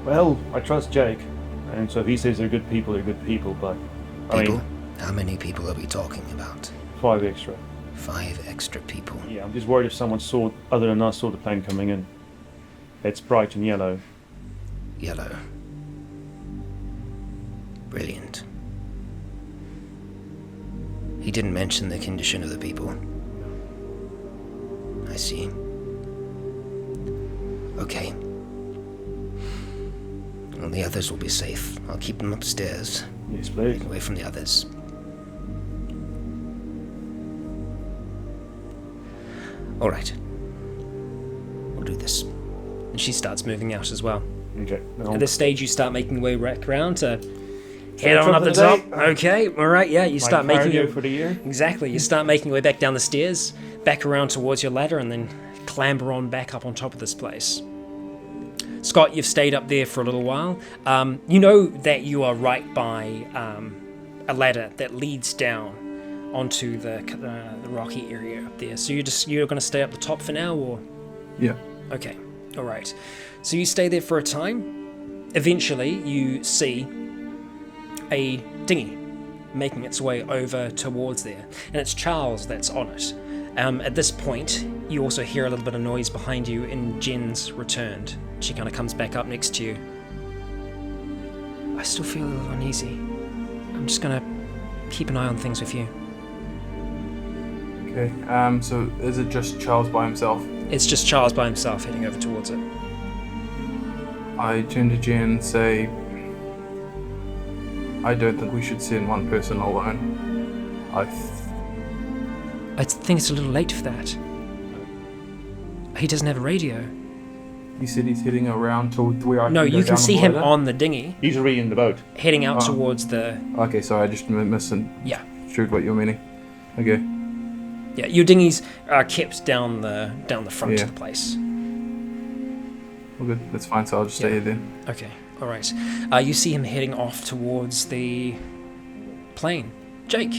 Well, I trust Jake, and so if he says they're good people, but... People? How many people are we talking about? 5 extra. 5 extra people. Yeah, I'm just worried if someone other than us saw the plane coming in. It's bright and yellow. Yellow. Brilliant. He didn't mention the condition of the people. I see. Okay. Well, the others will be safe. I'll keep them upstairs, Yes, please. away from the others. All right. We'll do this. And she starts moving out as well. Okay. At this stage, you start making your way back around to head Top on up of the the top. day. Okay, all right, yeah. You start My making cardio your for the year. exactly. You start making your way back down the stairs, back around towards your ladder, and then clamber on back up on top of this place. Scott, you've stayed up there for a little while. You know that you are right by a ladder that leads down onto the rocky area up there. So you're going to stay up the top for now, or? Yeah. Okay, all right. So you stay there for a time. Eventually, you see a dinghy making its way over towards there, and it's Charles that's on it. At this point, you also hear a little bit of noise behind you, and Jen's returned. She kind of comes back up next to you. I still feel a little uneasy. I'm just gonna keep an eye on things with you. Okay. So is it just Charles by himself? It's just Charles by himself heading over towards it. I turn to Jen and say, I don't think we should send one person alone. I think it's a little late for that. He doesn't have a radio. He said he's heading around to where I No, can go you can down see the him ladder. on the dinghy, He's already in the boat. heading out Oh. towards the... Okay, sorry, I just misunderstood Yeah. what you're meaning. Okay. Yeah, your dinghies are kept down the front Yeah. of the place. Well, good. That's fine, so I'll just stay Yeah. here then. Okay, all right. You see him heading off towards the plane. Jake,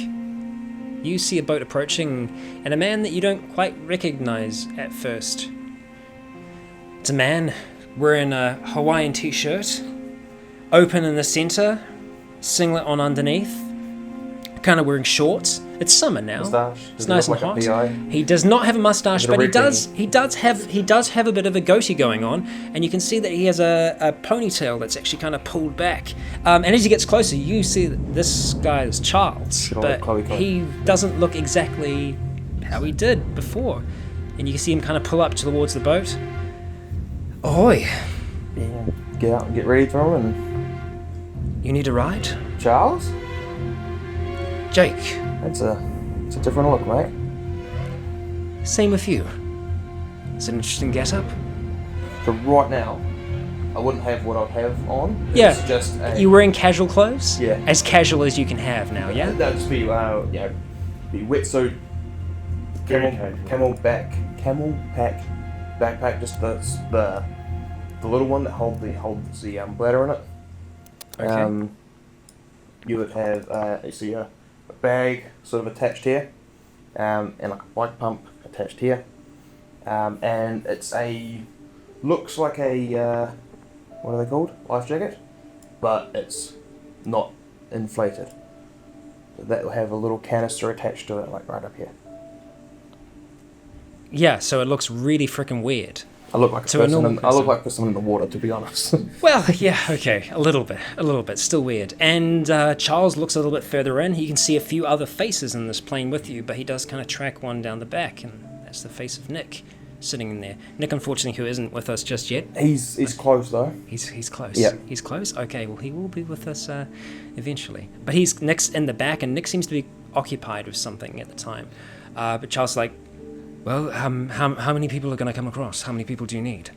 you see a boat approaching, and a man that you don't quite recognize at first. It's a man wearing a Hawaiian t-shirt, open in the center, singlet on underneath, kind of wearing shorts. It's summer now. Moustache. It's Does nice he and look hot. like a PI? He does not have a mustache, Is it a but he red does have a bit of a goatee going on, and you can see that he has a ponytail that's actually kind of pulled back. And as he gets closer, you see that this guy is Charles, Should I but Chloe Cole? he doesn't look exactly how he did before. And you can see him kind of pull up towards the boat. Ahoy! Yeah. Get out and get ready for him. You need a ride, And Charles, Jake? it's a different look, mate. Same with you. It's an interesting get-up. So right now, I wouldn't have what I'd have on. Yeah. It's just a, You wearing casual clothes? Yeah. As casual as you can have now, yeah? That'd just be be wetsuit, camel pack backpack, just the little one that holds the bladder in it. Okay. You would have you see a bag sort of attached here, and like a bike pump attached here, and it's looks like a what are they called? Life jacket, but it's not inflated. So that will have a little canister attached to it, like right up here. Yeah, so it looks really freaking weird. I look like To a normal I look person. like someone in the water, to be honest. Well, yeah, okay, a little bit, still weird. And Charles looks a little bit further in. He can see a few other faces in this plane with you, but he does kind of track one down the back, and that's the face of Nick sitting in there. Nick, unfortunately, who isn't with us just yet. He's close though. He's close. Yeah. He's close? Okay, well, he will be with us eventually. But Nick's in the back, and Nick seems to be occupied with something at the time. But Charles is like, well, how many people are going to come across? How many people do you need?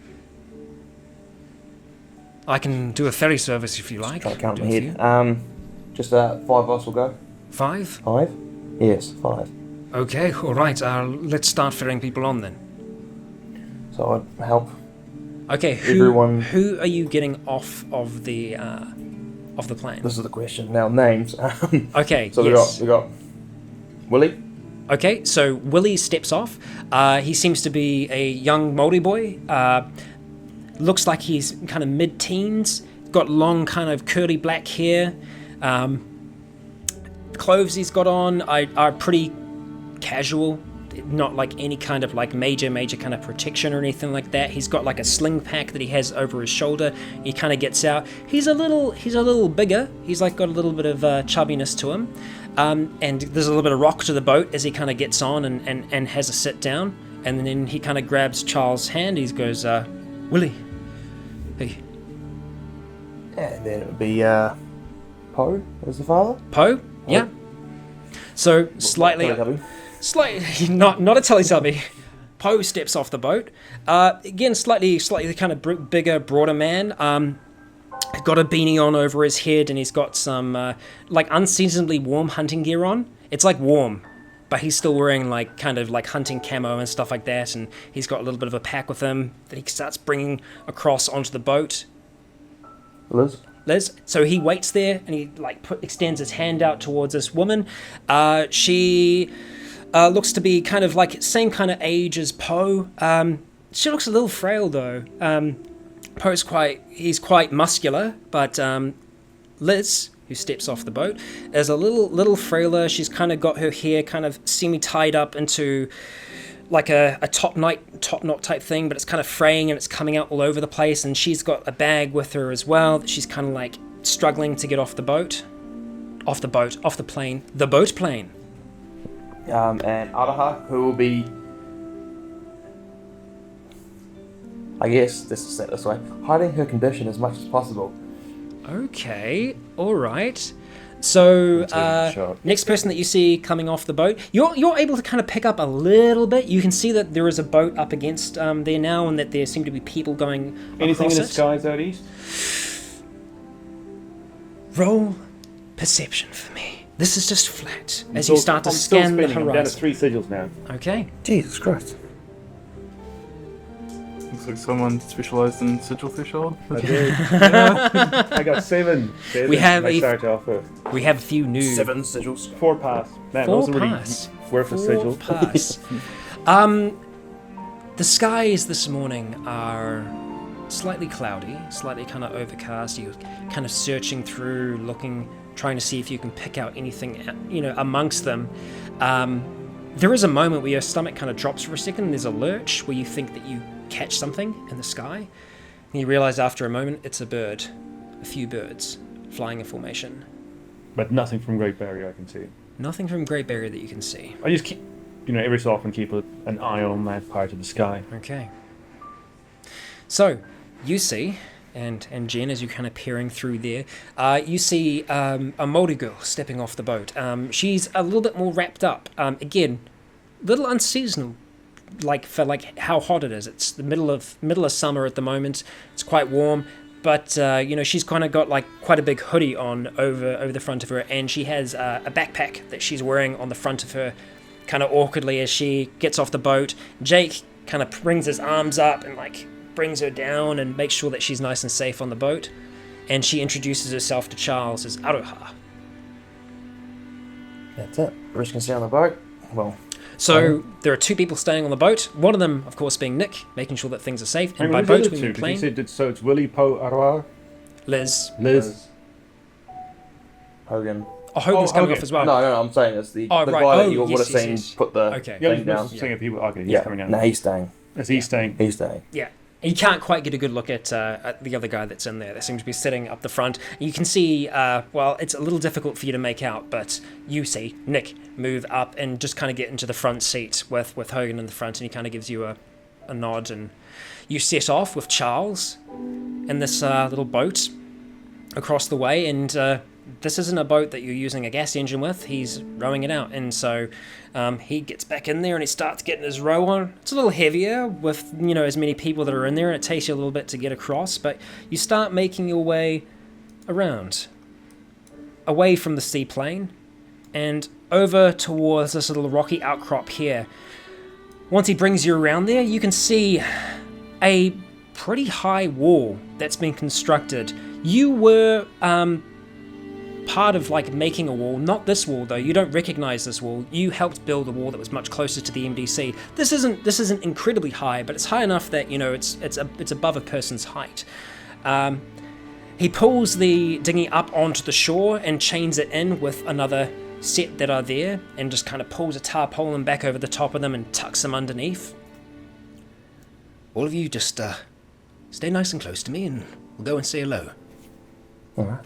I can do a ferry service if you like. Trying to count Do in my a head. few. Just 5 of us will go. 5? 5? Yes, 5. Okay, all right. Let's start ferrying people on then. So I'd help. Okay, Everyone- who are you getting off of the plane? This is the question. Now names. Okay, So yes. we got Willie. Okay, so Willie steps off. He seems to be a young Māori boy. Looks like he's kind of mid-teens. Got long, kind of curly black hair. Clothes he's got on are pretty casual. Not like any kind of like major kind of protection or anything like that. He's got like a sling pack that he has over his shoulder. He kind of gets out. He's a little bigger. He's like got a little bit of chubbiness to him. And there's a little bit of rock to the boat as he kind of gets on and has a sit down. And then he kind of grabs Charles' hand. He goes, Willie. Hey. And then it would be Poe as the father. Poe? Yeah. So slightly, not a Teletubby. Poe steps off the boat. Again, slightly kind of bigger, broader man. Got a beanie on over his head, and he's got some like unseasonably warm hunting gear on. It's like warm, but he's still wearing like kind of like hunting camo and stuff like that. And he's got a little bit of a pack with him that he starts bringing across onto the boat. Liz. So he waits there, and he like extends his hand out towards this woman. She looks to be kind of like same kind of age as Poe. She looks a little frail though. Poe's quite muscular, but Liz, who steps off the boat, is a little frailer. She's kind of got her hair kind of semi-tied up into like a top knot type thing, but it's kind of fraying and it's coming out all over the place, and she's got a bag with her as well that she's kind of like struggling to get off the plane. The boat plane. And Araha, who will be, I guess this is set this way, hiding her condition as much as possible. Okay, alright. So, next person that you see coming off the boat, you're able to kind of pick up a little bit. You can see that there is a boat up against there now, and that there seem to be people going Anything across in the skies out east? Roll perception for me. This is just flat as you start to scan the horizon. I'm down to 3 sigils now. Okay. Jesus Christ. Looks like someone specialised in sigil threshold. I did. I got 7. We have I start off with We have a few new 7 sigils. 4 pass. Man, 4 those are really pass. worth a sigil. 4 pass. The skies this morning are slightly cloudy, slightly kind of overcast. You're kind of searching through, looking, trying to see if you can pick out anything, amongst them. There is a moment where your stomach kind of drops for a second, and there's a lurch where you think that you catch something in the sky, and you realize after a moment it's a few birds flying in formation. But nothing from Great Barrier I can see. Nothing from Great Barrier that you can see. I just keep, every so often keep an eye on that part of the sky. Okay. So, you see, and Jen, as you're kind of peering through there, you see a Māori girl stepping off the boat. She's a little bit more wrapped up. Again, little unseasonal, for how hot it is. It's the middle of summer at the moment. It's quite warm, but she's kind of got like quite a big hoodie on over the front of her, and she has a backpack that she's wearing on the front of her, kind of awkwardly as she gets off the boat. Jake kind of brings his arms up and like brings her down and makes sure that she's nice and safe on the boat, and she introduces herself to Charles as Aroha. That's it. The rest can stay on the boat. Well. So there are 2 people staying on the boat. One of them, of course, being Nick, making sure that things are safe. And by boat, we mean plane. So it's Willie, Poe, Aroa? Liz. Hogan. Oh, Hogan's coming off as well. No, I'm saying it's the guy that you would have seen put the thing down. People. Okay, he's coming out. No, he's staying. Is he staying? He's staying. Yeah. You can't quite get a good look at the other guy that's in there. They seem to be sitting up the front. You can see, it's a little difficult for you to make out, but you see Nick move up and just kind of get into the front seat with Hogan in the front, and he kind of gives you a nod, and you set off with Charles in this little boat across the way, and this isn't a boat that you're using a gas engine with. He's rowing it out, and so he gets back in there and he starts getting his row on. It's a little heavier with as many people that are in there, and it takes you a little bit to get across, but you start making your way around, away from the seaplane, and over towards this little rocky outcrop here. Once he brings you around there, you can see a pretty high wall that's been constructed. You were part of making a wall, not this wall though. You don't recognize this wall. You helped build a wall that was much closer to the MDC. This isn't incredibly high, but it's high enough that it's above a person's height. He pulls the dinghy up onto the shore and chains it in with another set that are there, and just kind of pulls a tarpaulin back over the top of them and tucks them underneath. All of you just stay nice and close to me, and we'll go and say hello. All right.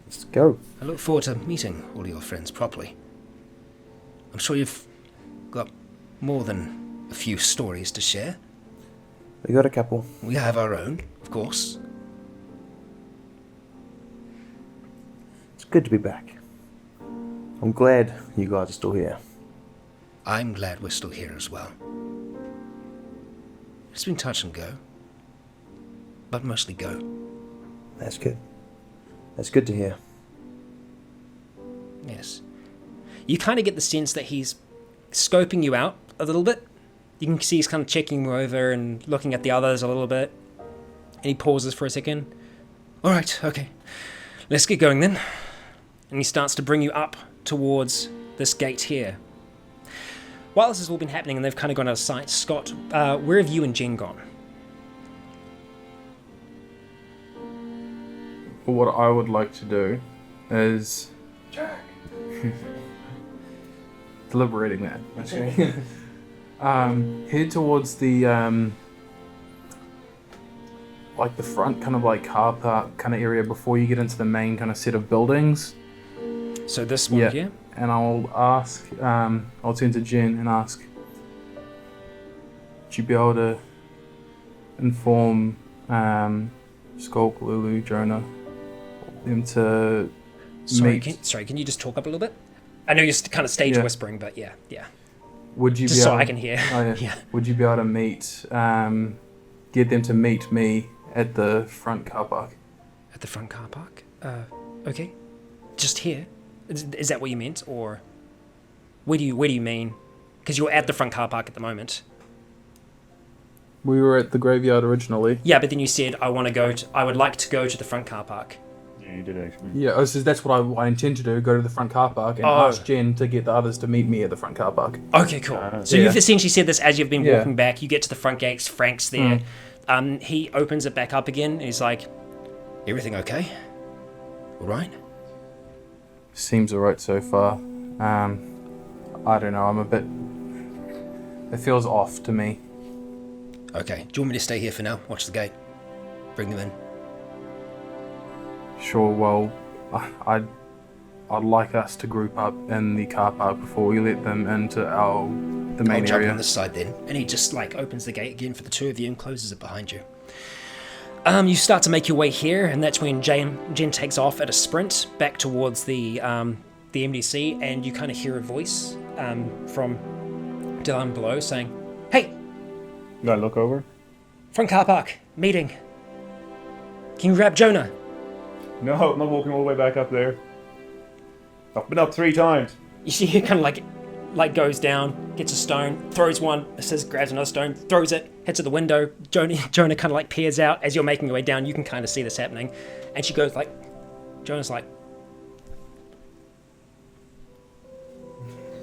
Let's go. I look forward to meeting all your friends properly. I'm sure you've got more than a few stories to share. We got a couple. We have our own, of course. It's good to be back. I'm glad you guys are still here. I'm glad we're still here as well. It's been touch and go, but mostly go. That's good. That's good to hear. Yes. You kind of get the sense that he's scoping you out a little bit. You can see he's kind of checking you over and looking at the others a little bit. And he pauses for a second. All right, okay. Let's get going then. And he starts to bring you up towards this gate here. While this has all been happening and they've kind of gone out of sight, Scott, where have you and Jen gone? What I would like to do is deliberating that. Okay. Head towards the like the front kind of like car park kind of area before you get into the main kind of set of buildings. So this one here? And I'll ask, I'll turn to Jen and ask, would you be able to inform Skulk, Lulu, Jonah, them to meet? Can you just talk up a little bit? I know you're kind of stage whispering, but yeah. Would you just be so able, I can hear. Oh, yeah. Would you be able to meet, get them to meet me at the front car park? At the front car park? Okay. Just here? Is that what you meant, or where do you mean? Because you're at the front car park at the moment. We were at the graveyard originally. Yeah, but then you said I would like to go to the front car park. Yeah, you did actually. Yeah, that's what I intend to do. Go to the front car park and ask Jen to get the others to meet me at the front car park. Okay, cool. So you've essentially said this as you've been walking back. You get to the front gates. Frank's there. He opens it back up again. And he's like, Everything okay? All right? Seems alright so far. I don't know, I'm a bit... It feels off to me. Okay. Do you want me to stay here for now? Watch the gate. Bring them in. Sure, well, I'd like us to group up in the car park before we let them into the main I'll jump area. on this side then. and he just like opens the gate again for the two of you and closes it behind you. You start to make your way here, and that's when Jen takes off at a sprint back towards the MDC, and you kind of hear a voice from down below saying, "Hey, You gotta look over? front car park, meeting. Can you grab Jonah?" No, I'm not walking all the way back up there. I've been up 3 times. You see he kind of like goes down, gets a stone, throws one, grabs another stone, throws it, heads to the window. Jonah kind of like peers out as you're making your way down. You can kind of see this happening, and she goes like, Jonah's like,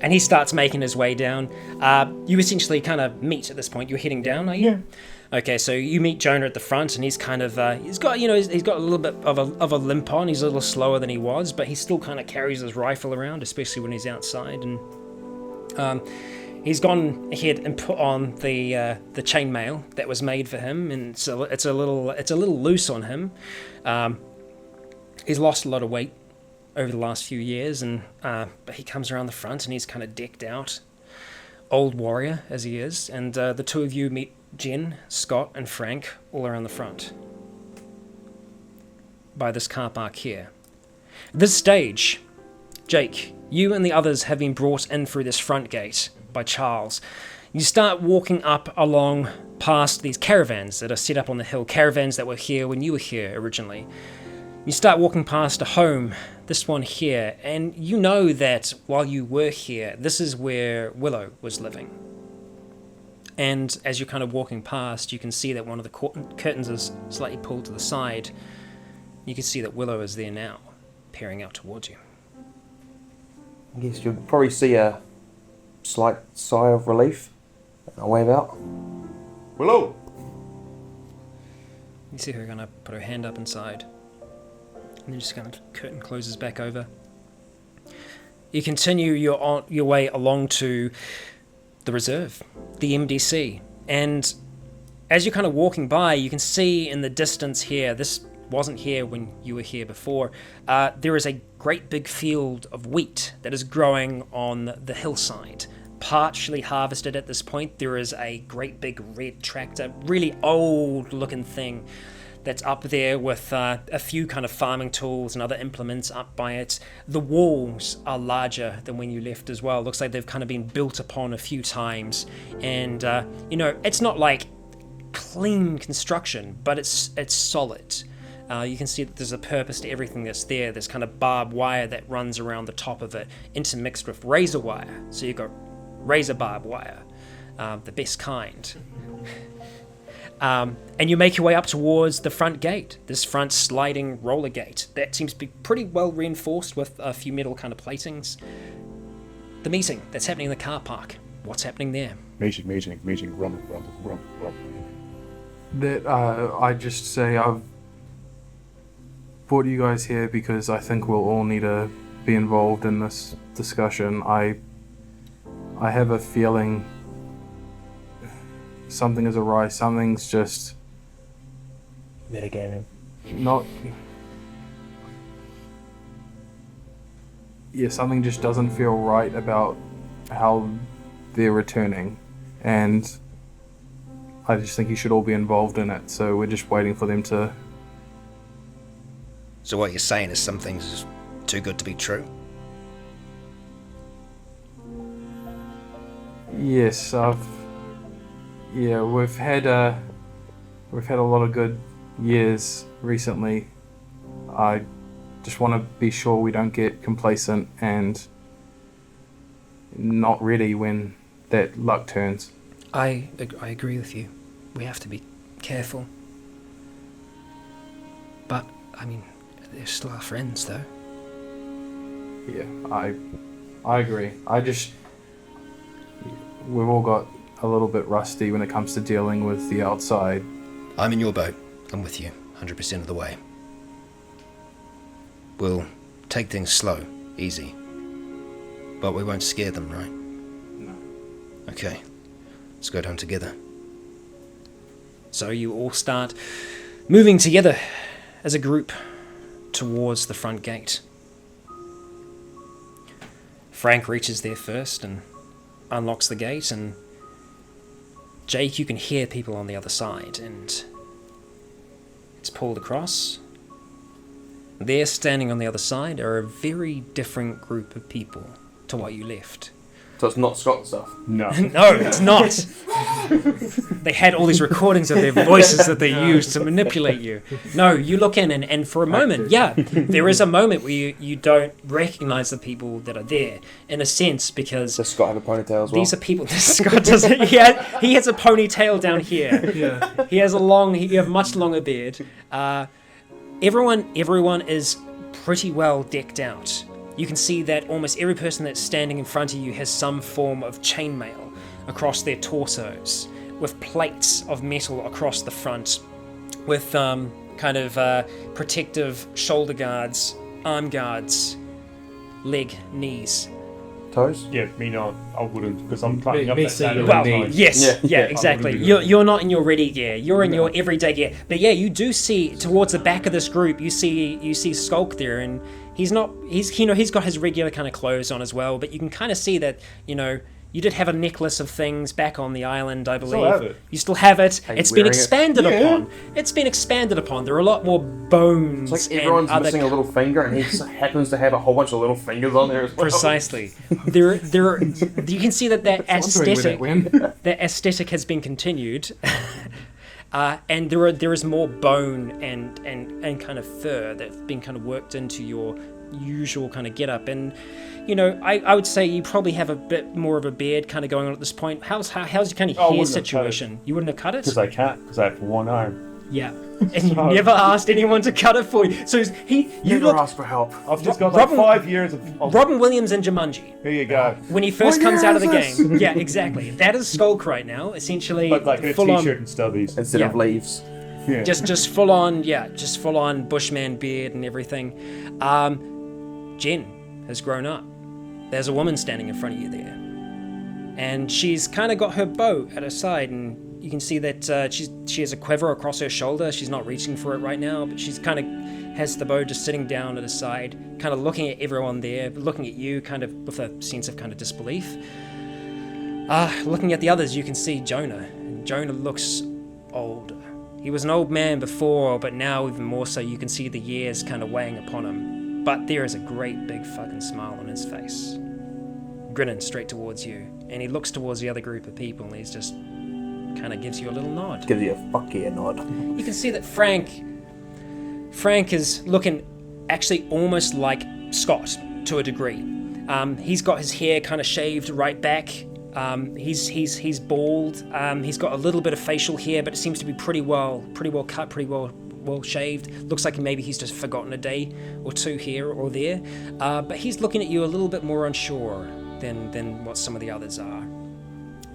and he starts making his way down. You essentially kind of meet at this point. You're heading down, are you? Yeah. Okay, so you meet Jonah at the front, and he's kind of he's got a little bit of a limp on. He's a little slower than he was, but he still kind of carries his rifle around, especially when he's outside. And he's gone ahead and put on the chainmail that was made for him, and so it's a little loose on him. He's lost a lot of weight over the last few years, and but he comes around the front, and he's kind of decked out, old warrior as he is. And the two of you meet Jen, Scott, and Frank all around the front by this car park here. At this stage, Jake, you and the others have been brought in through this front gate by Charles. You start walking up along past these caravans that are set up on the hill, caravans that were here when you were here originally. You start walking past a home, this one here, and you know that while you were here, this is where Willow was living. And as you're kind of walking past, you can see that one of the curtains is slightly pulled to the side. You can see that Willow is there now, peering out towards you. I guess you'll probably see a slight sigh of relief. I'll wave out. Willow! You see her kind of put her hand up inside. And then just kind of curtain closes back over. You continue your way along to the reserve, the MDC. And as you're kind of walking by, you can see in the distance here, this wasn't here when you were here before, there is a great big field of wheat that is growing on the hillside. partially harvested at this point. There is a great big red tractor, really old looking thing that's up there with a few kind of farming tools and other implements up by it. The walls are larger than when you left as well. Looks like they've kind of been built upon a few times, and it's not like clean construction, but it's solid. You can see that there's a purpose to everything that's there. There's kind of barbed wire that runs around the top of it, intermixed with razor wire. So you've got razor barbed wire, the best kind. And you make your way up towards the front gate, this front sliding roller gate. That seems to be pretty well reinforced with a few metal kind of platings. The meeting that's happening in the car park. What's happening there? Meeting, rumble. That I just say I've brought you guys here because I think we'll all need to be involved in this discussion. I have a feeling something is awry. Something's just Metagaming. not. Yeah, something just doesn't feel right about how they're returning, and I just think you should all be involved in it. So we're just waiting for them to. So what you're saying is something's too good to be true? Yes, we've had a lot of good years recently. I just want to be sure we don't get complacent and not ready when that luck turns. I agree with you. We have to be careful. But, I mean, they're still our friends, though. Yeah, I agree. We've all got a little bit rusty when it comes to dealing with the outside. I'm in your boat. I'm with you, 100% of the way. We'll take things slow, easy. But we won't scare them, right? No. Okay, let's go down together. So you all start moving together as a group towards the front gate. Frank reaches there first and unlocks the gate, and Jake, you can hear people on the other side, and it's pulled across. There, standing on the other side, are a very different group of people to what you left. So it's not Scott stuff. No. No, it's not. They had all these recordings of their voices that they used to manipulate you. No, you look in and for a moment, there is a moment where you don't recognize the people that are there, in a sense, because Does Scott have a ponytail as well? these are people. Scott doesn't. He has a ponytail down here. Yeah. He has a much longer beard. Everyone is pretty well decked out. You can see that almost every person that's standing in front of you has some form of chainmail across their torsos, with plates of metal across the front, with protective shoulder guards, arm guards, leg, knees. Toes? Yeah, me not. I wouldn't, because I'm climbing up me that see ladder. you all in the need. time. Yes, Yeah. exactly. I wouldn't do You're not in your ready gear. You're in your everyday gear. But yeah, you do see towards the back of this group. You see Skulk there, and he's got his regular kind of clothes on as well. But you can kind of see that you did have a necklace of things back on the island, I believe. Still have it. You still have it. Are you It's been wearing it? expanded Yeah. upon. It's been expanded upon. There are a lot more bones. It's like everyone's and other missing a little finger, and he happens to have a whole bunch of little fingers on there as well. Precisely. You can see that Wondering where that went. that aesthetic has been continued, and there is more bone and kind of fur that's been kind of worked into your usual kind of get-up. And I would say you probably have a bit more of a beard kind of going on at this point. How's your kind of hair wouldn't have cut situation? You wouldn't have cut it? Because I can't, because I have one arm. Yeah. And you never asked anyone to cut it for you. So you Never look. ask for help. I've just got Robin- 5 years of Robin Williams in Jumanji. Here you go. When he first What comes year out of the is this? game. Yeah, exactly. That is Skulk right now, essentially. But like in a full t-shirt on, and stubbies. Instead of Yeah. leaves. Yeah. just full on Bushman beard and everything. Jen has grown up. There's a woman standing in front of you there, and she's kind of got her bow at her side, and you can see that she has a quiver across her shoulder. She's not reaching for it right now, but she's kind of has the bow just sitting down at her side, kind of looking at everyone there, looking at you, kind of with a sense of kind of disbelief. Looking at the others, you can see Jonah. Jonah looks older. He was an old man before, but now even more so, you can see the years kind of weighing upon him. But there is a great big fucking smile on his face. Grinning straight towards you. And he looks towards the other group of people and he's just kind of gives you a little nod. Gives you a fuck yeah nod. You can see that Frank is looking actually almost like Scott to a degree. He's got his hair kind of shaved right back. He's bald. He's got a little bit of facial hair, but it seems to be pretty well cut, pretty well shaved. Looks like maybe he's just forgotten a day or two here or there. But he's looking at you a little bit more unsure than what some of the others are.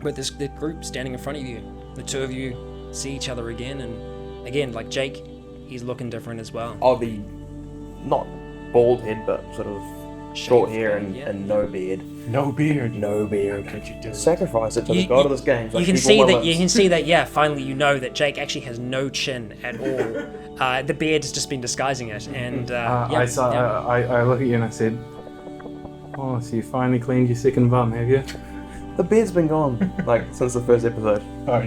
But the group standing in front of you, the two of you see each other again, and again, like Jake, he's looking different as well. I'll be not bald head, but sort of short hair and no beard. No beard. No beard. Could you do it? Sacrifice it to the god of this game. You can see that. Yeah, finally, you know that Jake actually has no chin at all. The beard has just been disguising it, and I look at you and I said, "Oh, so you finally cleaned your second bum, have you?" The beard's been gone, like, since the first episode.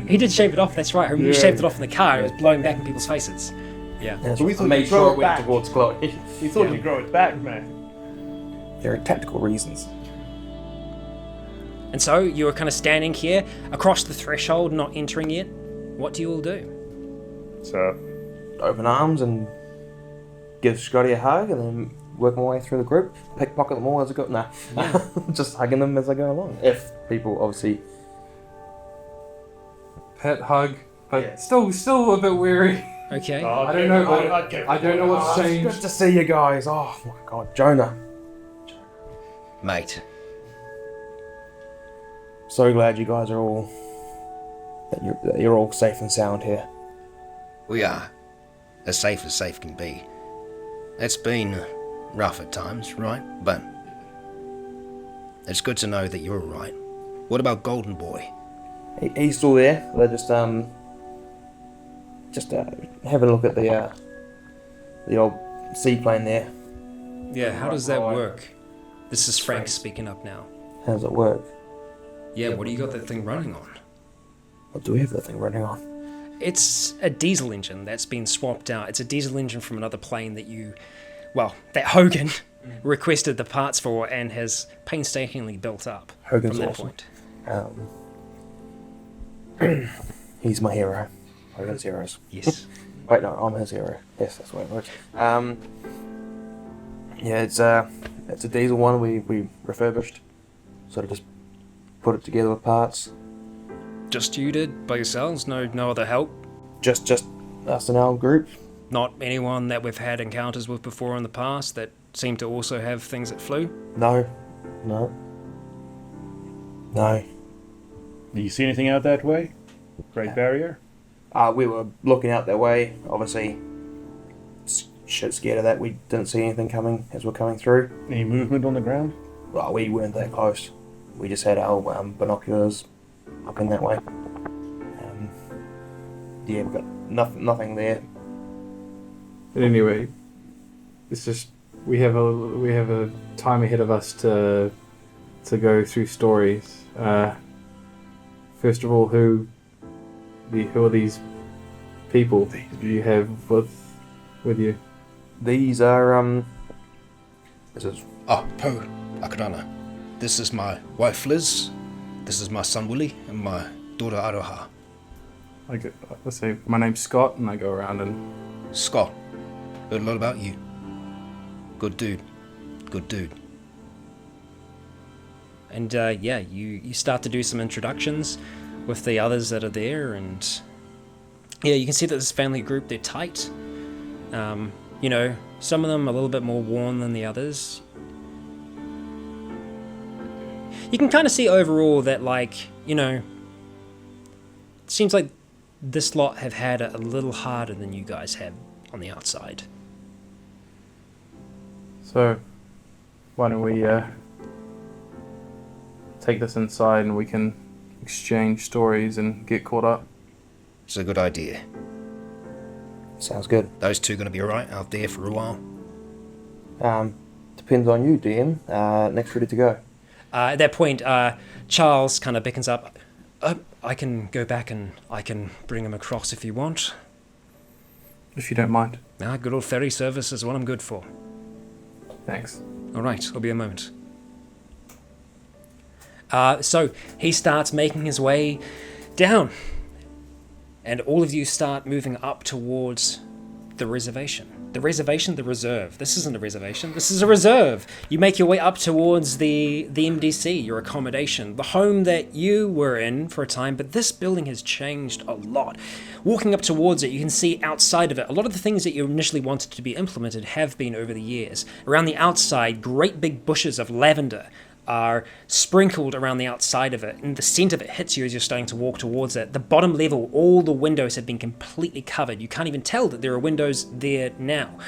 He did shave it off. That's right. You shaved it off in the car. It was blowing back in people's faces. Yeah. So we thought made you'd grow sure it it went back. towards Chloe. You thought you'd grow it back, man. There are tactical reasons. And so you are kind of standing here across the threshold, not entering yet. What do you all do? So, Open arms and give Scotty a hug, and then work my way through the group, pickpocket them all as I go. Nah, just hugging them as I go along. If people obviously Pet hug, but Yeah. still a bit weary. Okay. I don't know. I don't know what's Good changed. to see you guys. Oh my god, Jonah. Mate, So glad you guys are all that you're all safe and sound here. we are as safe can be. It's been rough at times, right? But it's good to know that you're all right. What about Golden Boy? He's still there. They're just having a look at the old seaplane there. Yeah, how does that work? This is Frank speaking up now. How does it work? Yeah, what do you got that thing running on? What do we have that thing running on? It's a diesel engine that's been swapped out. It's a diesel engine from another plane that Hogan requested the parts for and has painstakingly built up Hogan's from that awesome. point. He's my hero. Hogan's heroes. Yes. Wait, no, I'm his hero. Yes, that's the way it works. Yeah, it's a diesel one we refurbished. Sort of just put it together with parts. Just you did by yourselves? No other help? Just us and our group. Not anyone that we've had encounters with before in the past that seem to also have things that flew? No. do you see anything out that way? Great Barrier? We were looking out that way. Obviously, shit scared of that. We didn't see anything coming as we're coming through. Any movement on the ground? Well, we weren't that close. We just had our binoculars looking that way. Yeah, we've got nothing there. But anyway, it's just we have a time ahead of us to go through stories. First of all, who are these people you have with you? These are This is Akarana. This is my wife Liz. This is my son Willie and my daughter Aroha. Let's say my name's Scott, and I go around and Scott. Heard a lot about you. Good dude. And you start to do some introductions with the others that are there, and yeah, you can see that this family group, they're tight. Some of them a little bit more worn than the others. You can kind of see overall that, it seems like this lot have had it a little harder than you guys have on the outside. so why don't we take this inside and we can exchange stories and get caught up. It's a good idea. sounds good. Those two gonna be alright out there for a while? Depends on you, DM. Next ready to go. At that point, Charles kind of beckons up. I can go back and I can bring him across if you want. If you don't mind. Good old ferry service is what I'm good for. Thanks. All right, I'll be a moment. So he starts making his way down, and all of you start moving up towards the reservation. The reserve. This isn't a reservation. This is a reserve. You make your way up towards the MDC, your accommodation, the home that you were in for a time, but this building has changed a lot. Walking up towards it, you can see outside of it, a lot of the things that you initially wanted to be implemented have been over the years. Around the outside, great big bushes of lavender are sprinkled around the outside of it, and the scent of it hits you as you're starting to walk towards it. The bottom level, all the windows have been completely covered. You can't even tell that there are windows there now.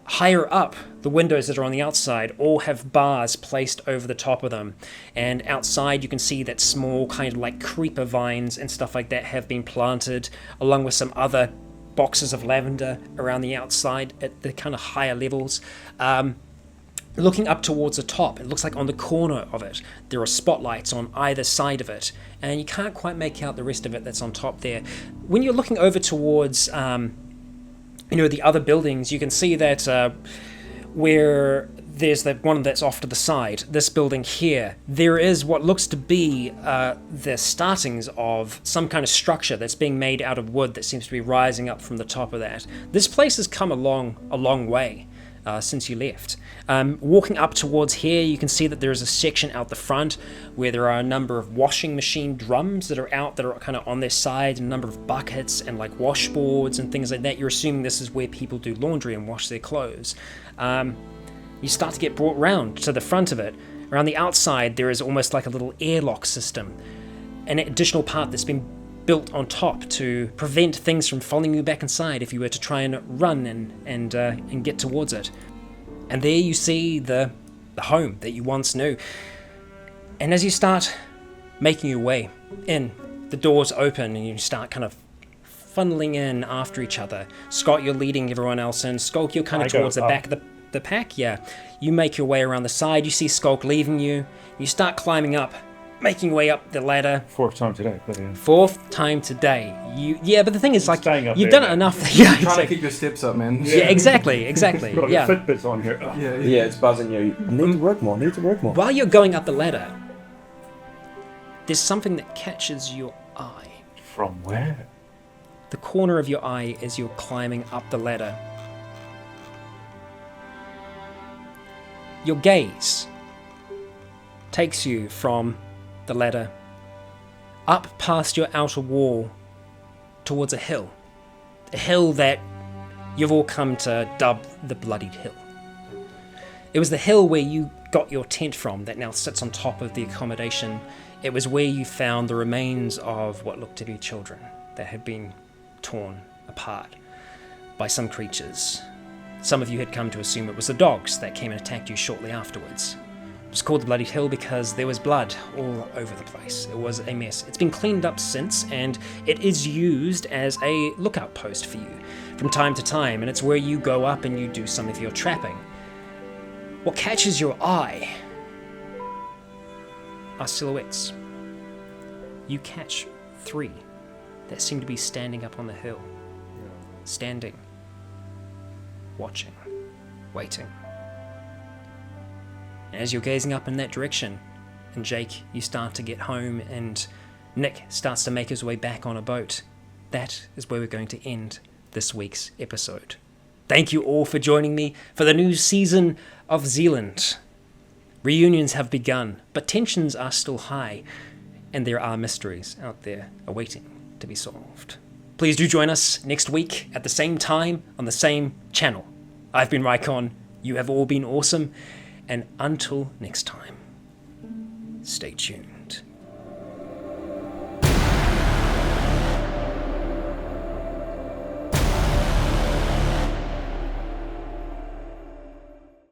Higher up, the windows that are on the outside all have bars placed over the top of them, and outside you can see that small kind of like creeper vines and stuff like that have been planted, along with some other boxes of lavender around the outside at the kind of higher levels. Looking up towards the top, it looks like on the corner of it, there are spotlights on either side of it, and you can't quite make out the rest of it that's on top there. When you're looking over towards, the other buildings, you can see that where there's the one that's off to the side, this building here, there is what looks to be the startings of some kind of structure that's being made out of wood that seems to be rising up from the top of that. This place has come a long way. Since you left. Walking up towards here, you can see that there is a section out the front where there are a number of washing machine drums that are out that are kind of on their side, and a number of buckets and like washboards and things like that. You're assuming this is where people do laundry and wash their clothes. You start to get brought round to the front of it. Around the outside, there is almost like a little airlock system, an additional part that's been built on top to prevent things from following you back inside if you were to try and run and get towards it. And there you see the home that you once knew. And as you start making your way in, the doors open and you start kind of funneling in after each other. Scott, you're leading everyone else in. Skulk, you're kind of towards the back of the pack. Yeah, you make your way around the side. You see Skulk leaving you. You start climbing up, making your way up the ladder. Fourth time today. Fourth time today. But the thing is, like, Staying up you've there, done it man. enough. Yeah, Trying to keep your steps up, man. Yeah, exactly. Got your Yeah. Fitbits on here. Oh. Yeah, it's buzzing you. Need to work more. While you're going up the ladder, there's something that catches your eye. From where? The corner of your eye as you're climbing up the ladder. Your gaze takes you from the ladder up past your outer wall towards a hill that you've all come to dub the Bloodied Hill. It was the hill where you got your tent from that now sits on top of the accommodation. It was where you found the remains of what looked to be children that had been torn apart by some creatures. Some of you had come to assume it was the dogs that came and attacked you shortly afterwards. It was called the Bloodied Hill because there was blood all over the place. It was a mess. It's been cleaned up since, and it is used as a lookout post for you from time to time, and it's where you go up and you do some of your trapping. What catches your eye are silhouettes. You catch 3 that seem to be standing up on the hill. Standing. Watching. Waiting. As you're gazing up in that direction, and Jake, you start to get home, and Nick starts to make his way back on a boat, that is where we're going to end this week's episode. Thank you all for joining me for the new season of Zealand. Reunions have begun, but tensions are still high, and there are mysteries out there awaiting to be solved. Please do join us next week at the same time on the same channel. I've been Rycon, you have all been awesome, and until next time, stay tuned.